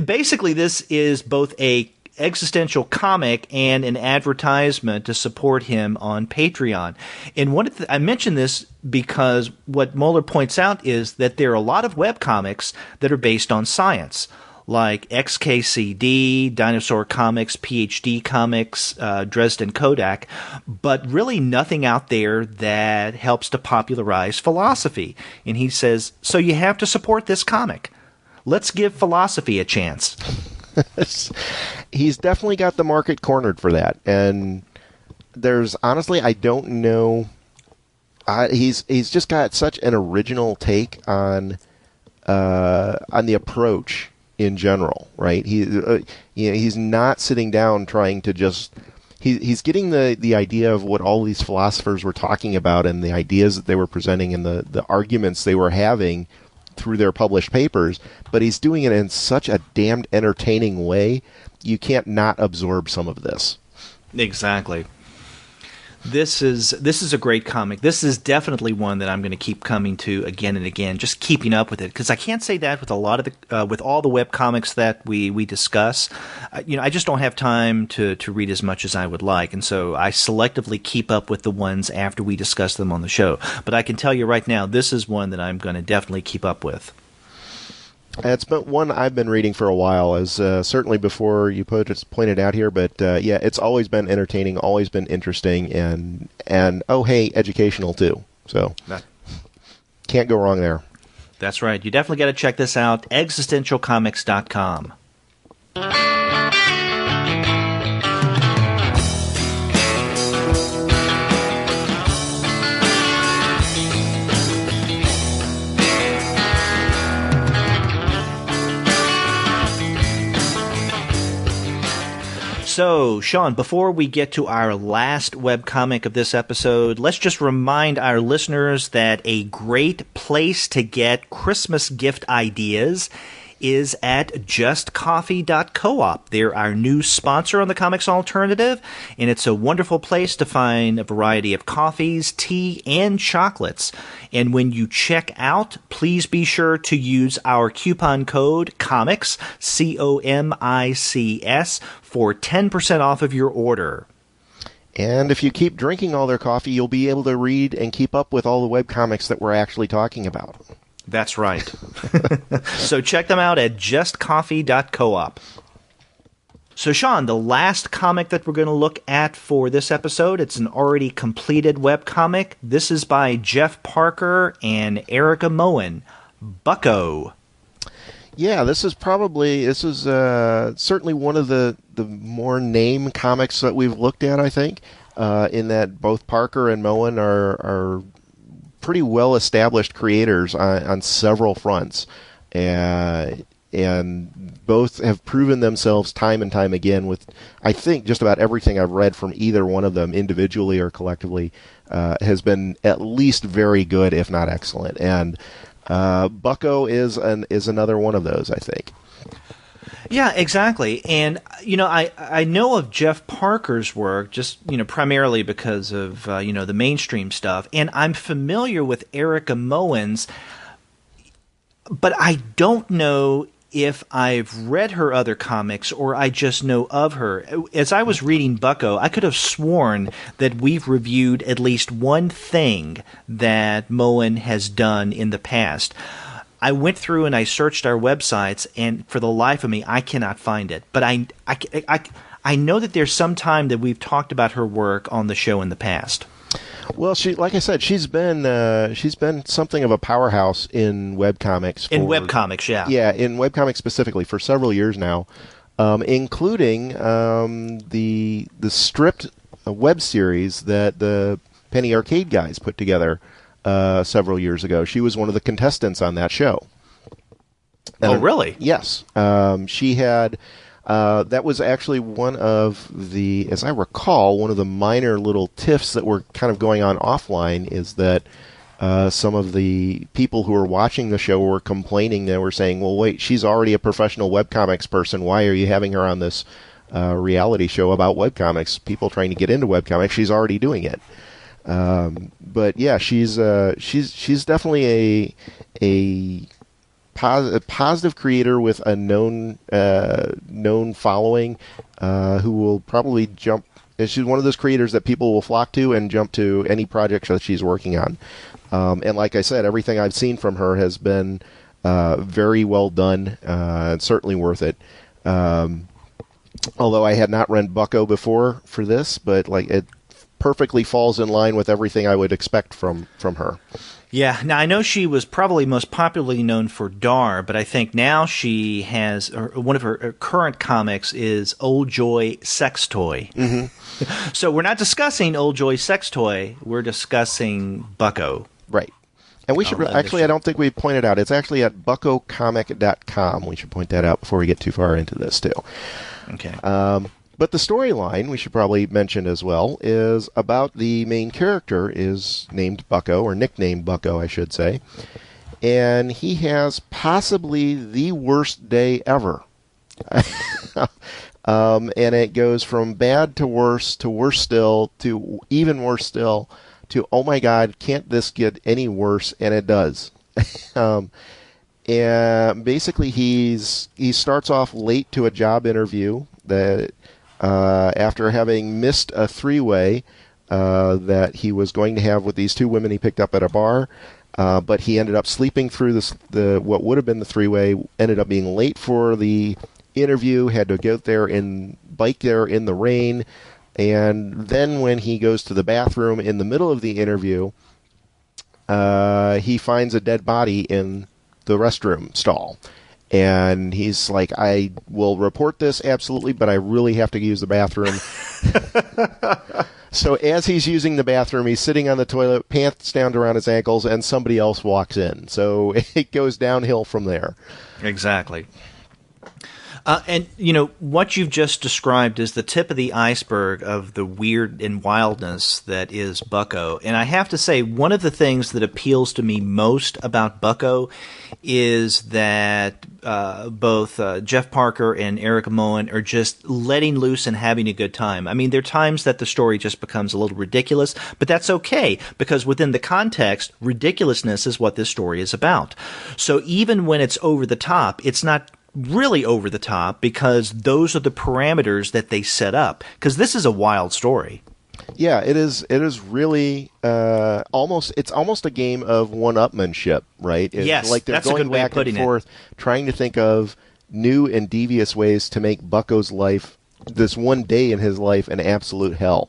basically this is both a existential comic and an advertisement to support him on Patreon. And I mention this because what Muller points out is that there are a lot of webcomics that are based on science, like XKCD, Dinosaur Comics, PhD Comics, Dresden Kodak, but really nothing out there that helps to popularize philosophy. And he says, so you have to support this comic. Let's give philosophy a chance. He's definitely got the market cornered for that. And there's, honestly, I don't know. He's just got such an original take on the approach in general, right? He's not sitting down trying to just. He's getting the idea of what all these philosophers were talking about and the ideas that they were presenting and the arguments they were having through their published papers, but he's doing it in such a damned entertaining way, you can't not absorb some of this. Exactly. This is a great comic. This is definitely one that I'm going to keep coming to again and again, just keeping up with it, because I can't say that with a lot of the with all the webcomics that we discuss. I just don't have time to read as much as I would like, and so I selectively keep up with the ones after we discuss them on the show. But I can tell you right now, this is one that I'm going to definitely keep up with. It's been one I've been reading for a while, as certainly before you pointed out here. But yeah, it's always been entertaining, always been interesting, and oh hey, educational too. So can't go wrong there. That's right. You definitely got to check this out. Existentialcomics.com. So, Sean, before we get to our last webcomic of this episode, let's just remind our listeners that a great place to get Christmas gift ideas is at justcoffee.coop. They're our new sponsor on the Comics Alternative, and it's a wonderful place to find a variety of coffees, tea, and chocolates. And when you check out, please be sure to use our coupon code COMICS, COMICS, for 10% off of your order. And if you keep drinking all their coffee, you'll be able to read and keep up with all the webcomics that we're actually talking about. That's right. So check them out at justcoffee.coop. So, Sean, the last comic that we're going to look at for this episode, it's an already completed webcomic. This is by Jeff Parker and Erica Moen, Bucko. Yeah, this is certainly one of the more name comics that we've looked at, I think, in that both Parker and Moen are pretty well-established creators on several fronts, and both have proven themselves time and time again with, I think, just about everything I've read from either one of them, individually or collectively, has been at least very good, if not excellent. And Bucko is another one of those, I think. Yeah, exactly. And, I know of Jeff Parker's work just, primarily because of, the mainstream stuff. And I'm familiar with Erica Moen's, but I don't know if I've read her other comics or I just know of her. As I was reading Bucko, I could have sworn that we've reviewed at least one thing that Moen has done in the past. I went through and I searched our websites, and for the life of me, I cannot find it. But I know that there's some time that we've talked about her work on the show in the past. Well, like I said, she's been something of a powerhouse in webcomics. In webcomics, yeah. Yeah, in webcomics specifically for several years now, including the stripped web series that the Penny Arcade guys put together several years ago. She was one of the contestants on that show. Oh, really? Yes. She had... that was actually one of the, as I recall, one of the minor little tiffs that were kind of going on offline is that some of the people who were watching the show were complaining. They were saying, well, wait, she's already a professional webcomics person. Why are you having her on this reality show about webcomics? People trying to get into webcomics. She's already doing it. But yeah, she's definitely a positive creator with a known following, who will probably jump. She's one of those creators that people will flock to and jump to any project that she's working on. And like I said, everything I've seen from her has been Very well done. Certainly worth it. Although I had not read Bucko before for this, but like it perfectly falls in line with everything I would expect from her. Yeah, now I know she was probably most popularly known for Dar, but I think now she has one of her current comics is Old Joy Sex Toy. Mm-hmm. So we're not discussing Old Joy Sex Toy, we're discussing Bucko. Right. And we should actually, I don't think we pointed out, it's actually at buckocomic.com. We should point that out before we get too far into this, too. Okay. But the storyline, we should probably mention as well, is about the main character is named Bucko, or nicknamed Bucko, I should say. And he has possibly the worst day ever. And it goes from bad to worse still, to even worse still, to, oh my God, can't this get any worse? And it does. And basically he starts off late to a job interview that after having missed a three-way that he was going to have with these two women he picked up at a bar, but he ended up sleeping through what would have been the three-way, ended up being late for the interview, had to bike there in the rain, and then when he goes to the bathroom in the middle of the interview, he finds a dead body in the restroom stall. And he's like, I will report this, absolutely, but I really have to use the bathroom. So as he's using the bathroom, he's sitting on the toilet, pants down around his ankles, and somebody else walks in. So it goes downhill from there. Exactly. And, what you've just described is the tip of the iceberg of the weird and wildness that is Bucko. And I have to say, one of the things that appeals to me most about Bucko is that both Jeff Parker and Eric Moen are just letting loose and having a good time. I mean, there are times that the story just becomes a little ridiculous, but that's okay, because within the context, ridiculousness is what this story is about. So even when it's over the top, it's not really over the top, because those are the parameters that they set up, because this is a wild story. Yeah, it is really it's almost a game of one-upmanship, right? Yes, like they're that's going a good way of back and putting forth, trying to think of new and devious ways to make Bucko's life, this one day in his life, an absolute hell.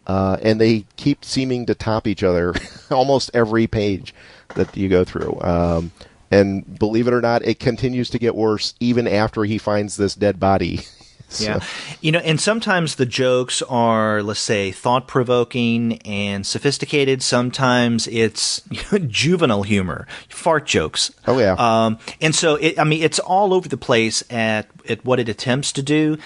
And they keep seeming to top each other almost every page that you go through. And believe it or not, it continues to get worse even after he finds this dead body. So. Yeah. And sometimes the jokes are, let's say, thought-provoking and sophisticated. Sometimes it's juvenile humor, fart jokes. Oh, yeah. And so, it's all over the place at what it attempts to do.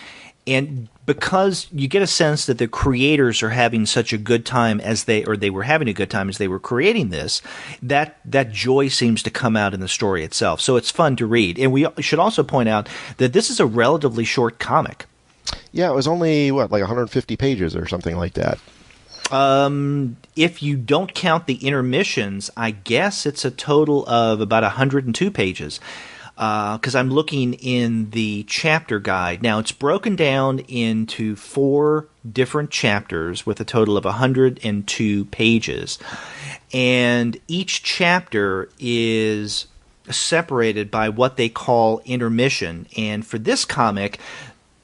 And because you get a sense that the creators are having such a good time they were having a good time as they were creating this, that joy seems to come out in the story itself. So it's fun to read. And we should also point out that this is a relatively short comic. Yeah, it was only, like 150 pages or something like that. If you don't count the intermissions, I guess it's a total of about 102 pages. Because I'm looking in the chapter guide. Now, it's broken down into 4 different chapters with a total of 102 pages. And each chapter is separated by what they call intermission. And for this comic,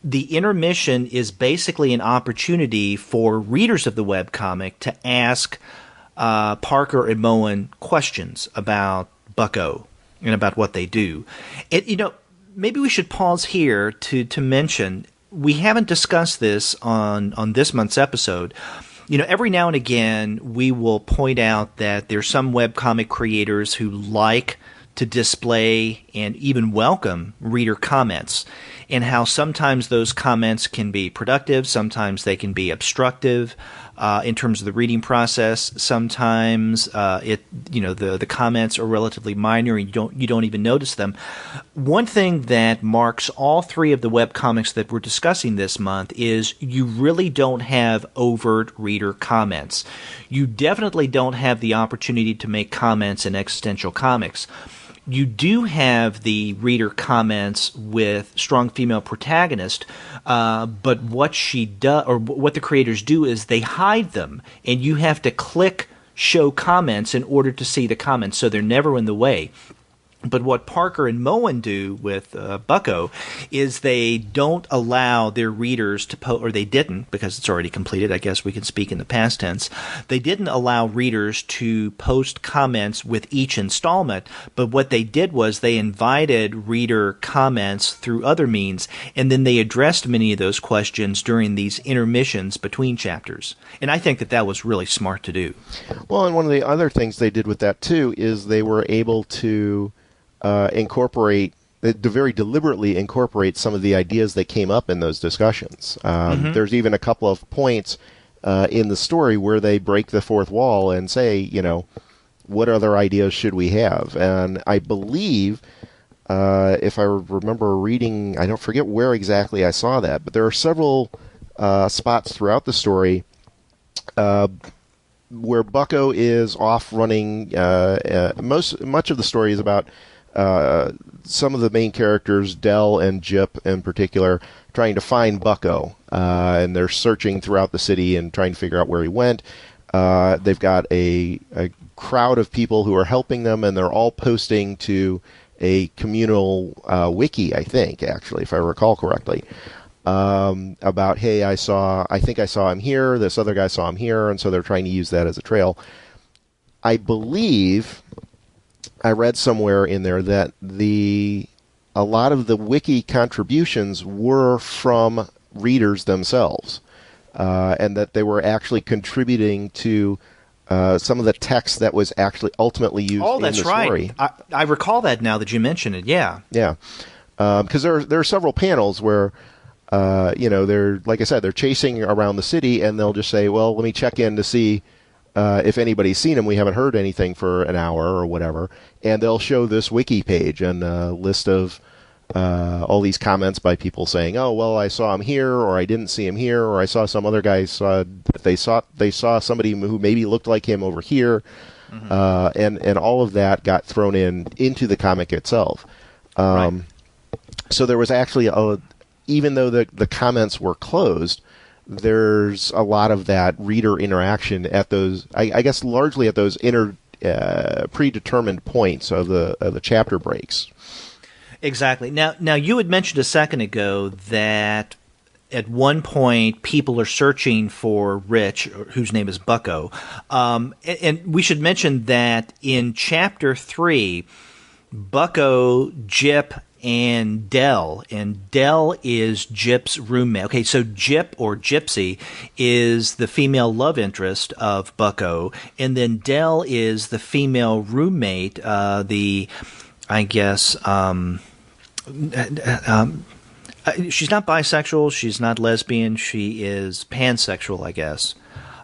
the intermission is basically an opportunity for readers of the webcomic to ask Parker and Moen questions about Bucko and about what they do. Maybe we should pause here to mention, we haven't discussed this on this month's episode. Every now and again, we will point out that there's some webcomic creators who like to display and even welcome reader comments, and how sometimes those comments can be productive, sometimes they can be obstructive in terms of the reading process. Sometimes the comments are relatively minor and you don't even notice them. One thing that marks all 3 of the webcomics that we're discussing this month is you really don't have overt reader comments. You definitely don't have the opportunity to make comments in Existential Comics. You do have the reader comments with strong female protagonist, but what she does, or what the creators do, is they hide them, and you have to click show comments in order to see the comments, so they're never in the way. But what Parker and Moen do with Bucko is they don't allow their readers to or they didn't, because it's already completed. I guess we can speak in the past tense. They didn't allow readers to post comments with each installment, but what they did was they invited reader comments through other means, and then they addressed many of those questions during these intermissions between chapters. And I think that that was really smart to do. Well, and one of the other things they did with that, too, is they were able to very deliberately incorporate some of the ideas that came up in those discussions. There's even a couple of points in the story where they break the fourth wall and say, what other ideas should we have? And I believe, if I remember reading, I don't forget where exactly I saw that, but there are several spots throughout the story where Bucko is off running. Much of the story is about some of the main characters, Del and Jip in particular, trying to find Bucko, and they're searching throughout the city and trying to figure out where he went. They've got a crowd of people who are helping them, and they're all posting to a communal wiki, I think, actually, if I recall correctly, about, hey, I think I saw him here, this other guy saw him here, and so they're trying to use that as a trail. I believe I read somewhere in there that a lot of the wiki contributions were from readers themselves, and that they were actually contributing to some of the text that was actually ultimately used in the story. Right. I recall that now that you mention it. Yeah. Yeah. Because there are several panels where, they're, like I said, they're chasing around the city, and they'll just say, well, let me check in to see if anybody's seen him. We haven't heard anything for an hour or whatever. And they'll show this wiki page and a list of all these comments by people saying, oh, well, I saw him here, or I didn't see him here, or I saw some other guy they saw somebody who maybe looked like him over here. And all of that got thrown into the comic itself. Right. So there was actually, even though the comments were closed, there's a lot of that reader interaction at those, I guess, largely at those predetermined points of the chapter breaks. Exactly. Now you had mentioned a second ago that at one point people are searching for Rich, whose name is Bucko, and we should mention that in Chapter 3, Bucko, Jip, and Del is Jip's roommate. Okay, so Jip, or Gypsy, is the female love interest of Bucko, and then Del is the female roommate, she's not bisexual, she's not lesbian, she is pansexual, I guess.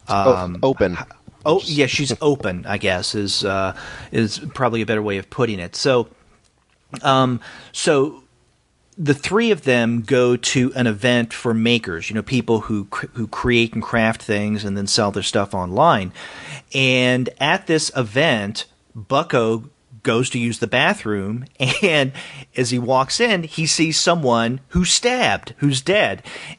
Open. Oh, yeah, she's open, I guess, is probably a better way of putting it. So the three of them go to an event for makers, people who create and craft things and then sell their stuff online. And at this event, Bucko goes to use the bathroom, and as he walks in, he sees someone who's dead.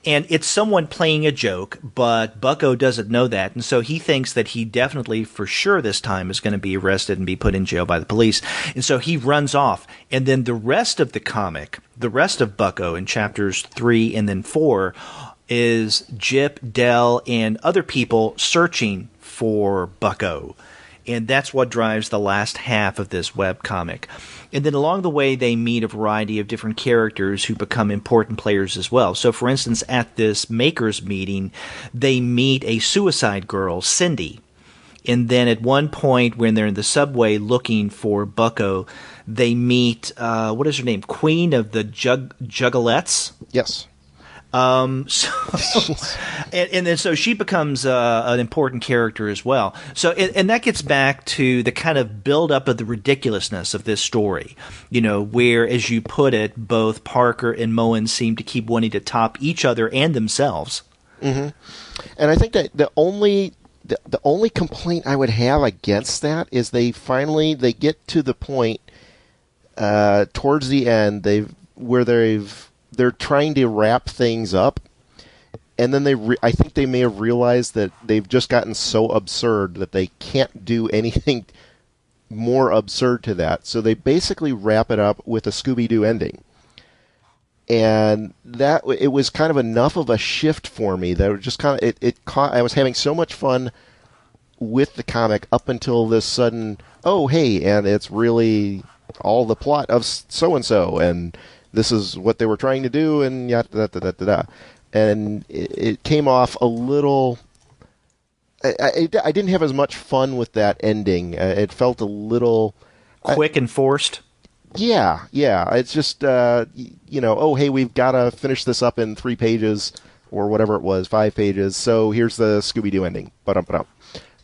And it's someone playing a joke, but Bucko doesn't know that, and so he thinks that he definitely, for sure this time, is going to be arrested and be put in jail by the police. And so he runs off, and then the rest of the comic, the rest of Bucko in chapters 3 and then 4, is Jip, Del, and other people searching for Bucko. And that's what drives the last half of this webcomic. And then along the way, they meet a variety of different characters who become important players as well. So, for instance, at this makers meeting, they meet a suicide girl, Cindy. And then at one point, when they're in the subway looking for Bucko, they meet, what is her name? Queen of the Juggalettes? Yes. And then so she becomes an important character as well. So and that gets back to the kind of build up of the ridiculousness of this story, where, as you put it, both Parker and Moen seem to keep wanting to top each other and themselves. Mm-hmm. And I think that the only complaint I would have against that is they get to the point towards the end they're trying to wrap things up, and then I think they may have realized that they've just gotten so absurd that they can't do anything more absurd to that. So they basically wrap it up with a Scooby-Doo ending. And that it was kind of enough of a shift for me that it just kind of I was having so much fun with the comic up until this sudden, oh hey, and it's really all the plot of so and this is what they were trying to do, and yada da da da da. And it came off a little. I didn't have as much fun with that ending. It felt a little quick and forced. Yeah. It's just, oh, hey, we've got to finish this up in 3 pages or whatever it was, 5 pages. So here's the Scooby-Doo ending.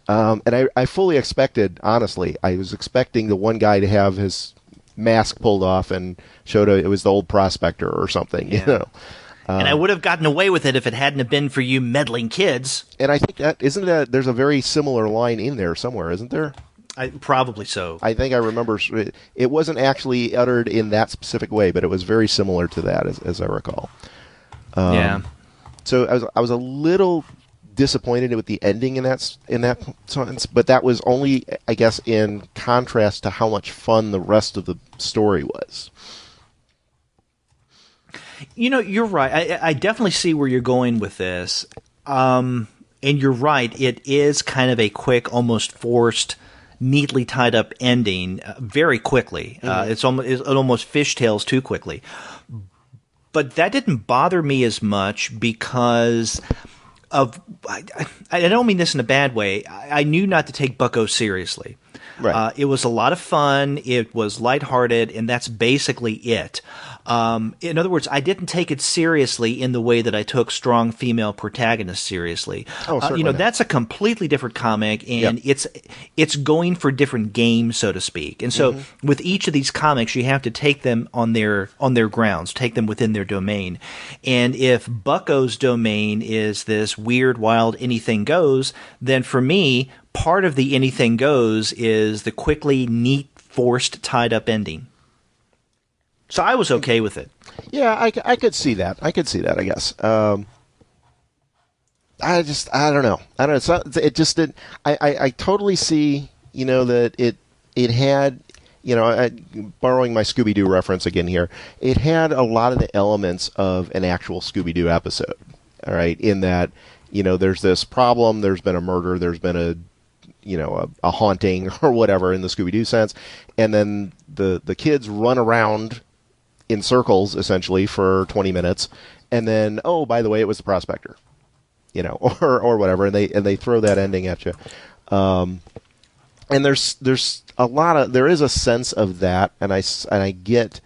And I fully expected, honestly, I was expecting the one guy to have his mask pulled off and showed it was the old prospector or something, And I would have gotten away with it if it hadn't have been for you meddling kids. And I think there's a very similar line in there somewhere, isn't there? Probably so. I think I remember it wasn't actually uttered in that specific way, but it was very similar to that, as I recall. So I was a little disappointed with the ending in that sense, but that was only, I guess, in contrast to how much fun the rest of the story was. You're right. I definitely see where you're going with this. And you're right. It is kind of a quick, almost forced, neatly tied up ending very quickly. It almost fishtails too quickly. But that didn't bother me as much because of I don't mean this in a bad way. I knew not to take Bucko seriously. Right. It was a lot of fun. It was lighthearted, and that's basically it. In other words, I didn't take it seriously in the way that I took Strong Female Protagonist seriously. Oh, certainly not. That's a completely different comic, and it's going for different games, so to speak. And so with each of these comics, you have to take them on their grounds, take them within their domain. And if Bucko's domain is this weird, wild, anything goes, then for me, part of the anything goes is the quickly, neat, forced, tied-up ending. So I was okay with it. Yeah, I could see that. I guess. I don't know. It just did. I totally see. That it had. Borrowing my Scooby-Doo reference again here, it had a lot of the elements of an actual Scooby-Doo episode. All right, in that there's this problem. There's been a murder. There's been a haunting or whatever in the Scooby-Doo sense, and then the kids run around in circles essentially for 20 minutes, and then by the way, it was the prospector, or whatever, and they throw that ending at you, and there's there is a sense of that, and I get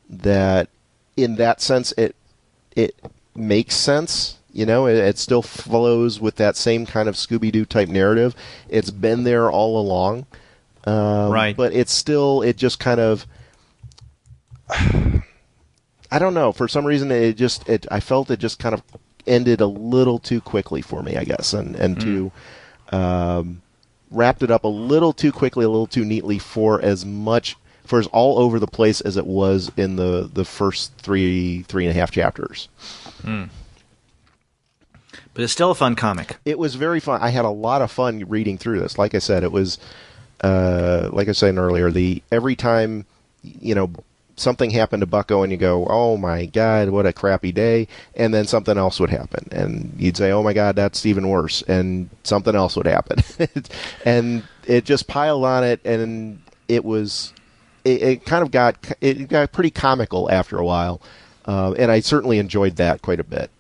that in that sense it makes sense. It still flows with that same kind of Scooby-Doo type narrative. It's been there all along, right? But it just kind of. I don't know. For some reason, I felt it just kind of ended a little too quickly for me, I guess, and too wrapped it up a little too quickly, a little too neatly for as all over the place as it was in the first three and a half chapters. But it's still a fun comic. It was very fun. I had a lot of fun reading through this. Like I said, it was like I was saying earlier. Every time something happened to Bucko and you go, oh my God, what a crappy day, and then something else would happen, and you'd say, oh my God, that's even worse, and something else would happen, and it just piled on it, and it got pretty comical after a while, and I certainly enjoyed that quite a bit.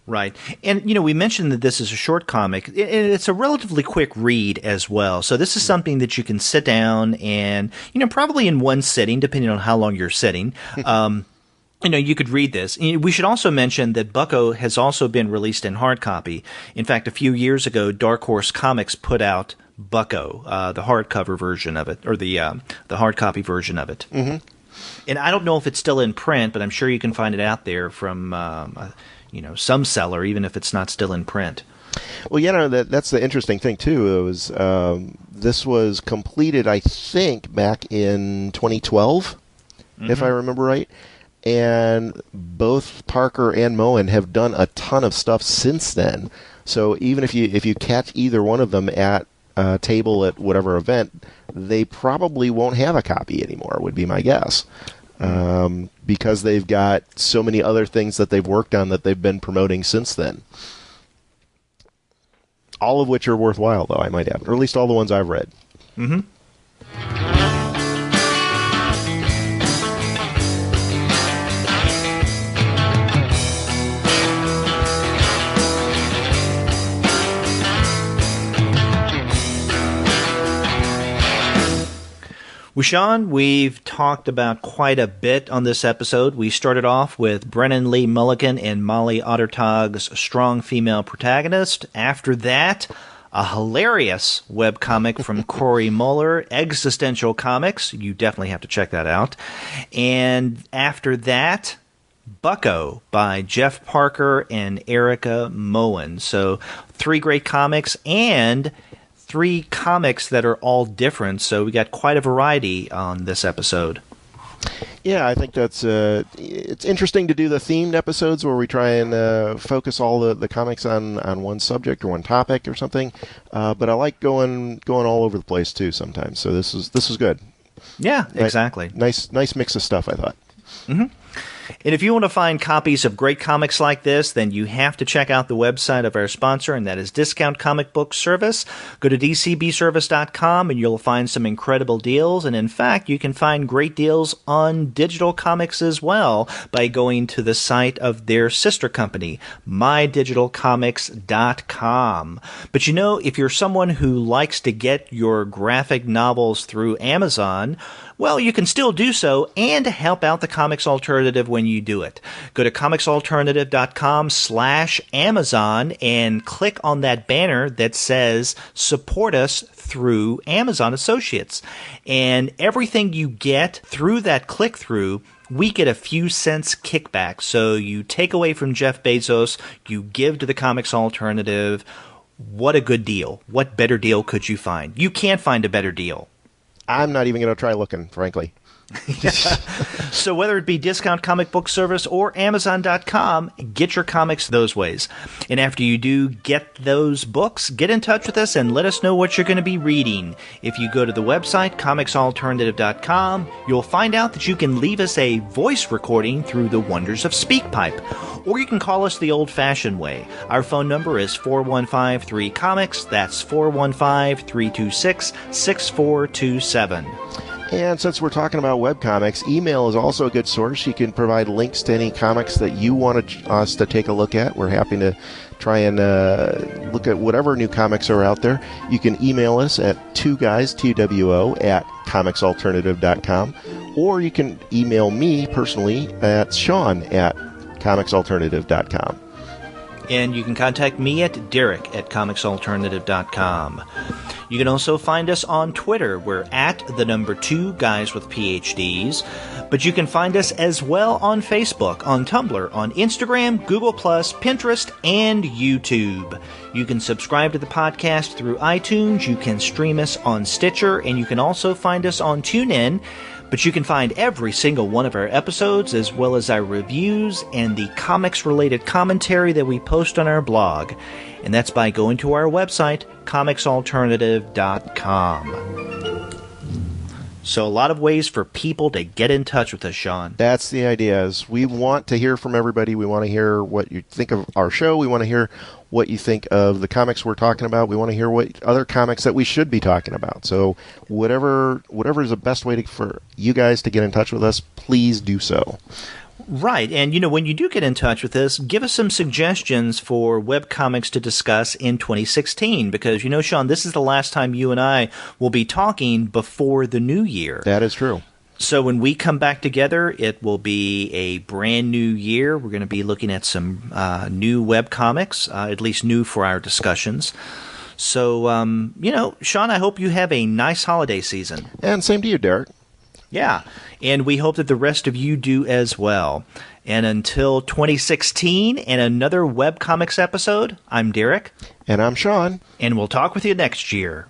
Right. And, we mentioned that this is a short comic. It's a relatively quick read as well. So this is something that you can sit down and, probably in one sitting, depending on how long you're sitting, you could read this. We should also mention that Bucko has also been released in hard copy. In fact, a few years ago, Dark Horse Comics put out Bucko, the hardcover version of it, or the hard copy version of it. Mm-hmm. And I don't know if it's still in print, but I'm sure you can find it out there from some seller, even if it's not still in print. Well, that's the interesting thing too. It was this was completed, I think, back in 2012, if I remember right. And both Parker and Moen have done a ton of stuff since then. So even if you catch either one of them at table at whatever event, they probably won't have a copy anymore, would be my guess. Because they've got so many other things that they've worked on that they've been promoting since then. All of which are worthwhile, though, I might add. Or at least all the ones I've read. Mm-hmm. Well, Sean, we've talked about quite a bit on this episode. We started off with Brennan Lee Mulligan and Molly Ottertog's Strong Female Protagonist. After that, a hilarious webcomic from Corey Muller, Existential Comics. You definitely have to check that out. And after that, Bucko by Jeff Parker and Erica Moen. So 3 great comics and 3 comics that are all different, so we got quite a variety on this episode. Yeah, I think that's it's interesting to do the themed episodes where we try and focus all the comics on one subject or one topic or something. But I like going all over the place too sometimes. So this is good. Yeah, exactly. Nice mix of stuff, I thought. Mm-hmm. And if you want to find copies of great comics like this, then you have to check out the website of our sponsor, and that is Discount Comic Book Service. Go to dcbservice.com, and you'll find some incredible deals. And in fact, you can find great deals on digital comics as well by going to the site of their sister company, mydigitalcomics.com. But if you're someone who likes to get your graphic novels through Amazon, well, you can still do so and help out the Comics Alternative when you do it. Go to comicsalternative.com/Amazon and click on that banner that says support us through Amazon Associates. And everything you get through that click-through, we get a few cents kickback. So you take away from Jeff Bezos, you give to the Comics Alternative. What a good deal. What better deal could you find? You can't find a better deal. I'm not even going to try looking, frankly. So whether it be Discount Comic Book Service or Amazon.com, get your comics those ways. And after you do get those books, get in touch with us and let us know what you're going to be reading. If you go to the website, comicsalternative.com, you'll find out that you can leave us a voice recording through the wonders of SpeakPipe. Or you can call us the old-fashioned way. Our phone number is 415-3-COMICS. That's 415-326-6427. And since we're talking about webcomics, email is also a good source. You can provide links to any comics that you want us to take a look at. We're happy to try and look at whatever new comics are out there. You can email us at 2guys, TWO, at comicsalternative.com. Or you can email me personally at Sean at comicsalternative.com. And you can contact me at Derek at comicsalternative.com. You can also find us on Twitter. We're at the number 2 guys with PhDs. But you can find us as well on Facebook, on Tumblr, on Instagram, Google+, Pinterest, and YouTube. You can subscribe to the podcast through iTunes. You can stream us on Stitcher, and you can also find us on TuneIn. But you can find every single one of our episodes, as well as our reviews and the comics-related commentary that we post on our blog. And that's by going to our website, comicsalternative.com. So a lot of ways for people to get in touch with us, Sean. That's the idea. Is we want to hear from everybody. We want to hear what you think of our show. We want to hear what you think of the comics we're talking about. We want to hear what other comics that we should be talking about. So whatever is the best way for you guys to get in touch with us, please do so. Right. And, when you do get in touch with us, give us some suggestions for webcomics to discuss in 2016. Because, Sean, this is the last time you and I will be talking before the new year. That is true. So when we come back together, it will be a brand new year. We're going to be looking at some new webcomics, at least new for our discussions. So, Sean, I hope you have a nice holiday season. And same to you, Derek. Yeah, and we hope that the rest of you do as well. And until 2016 and another webcomics episode, I'm Derek. And I'm Sean. And we'll talk with you next year.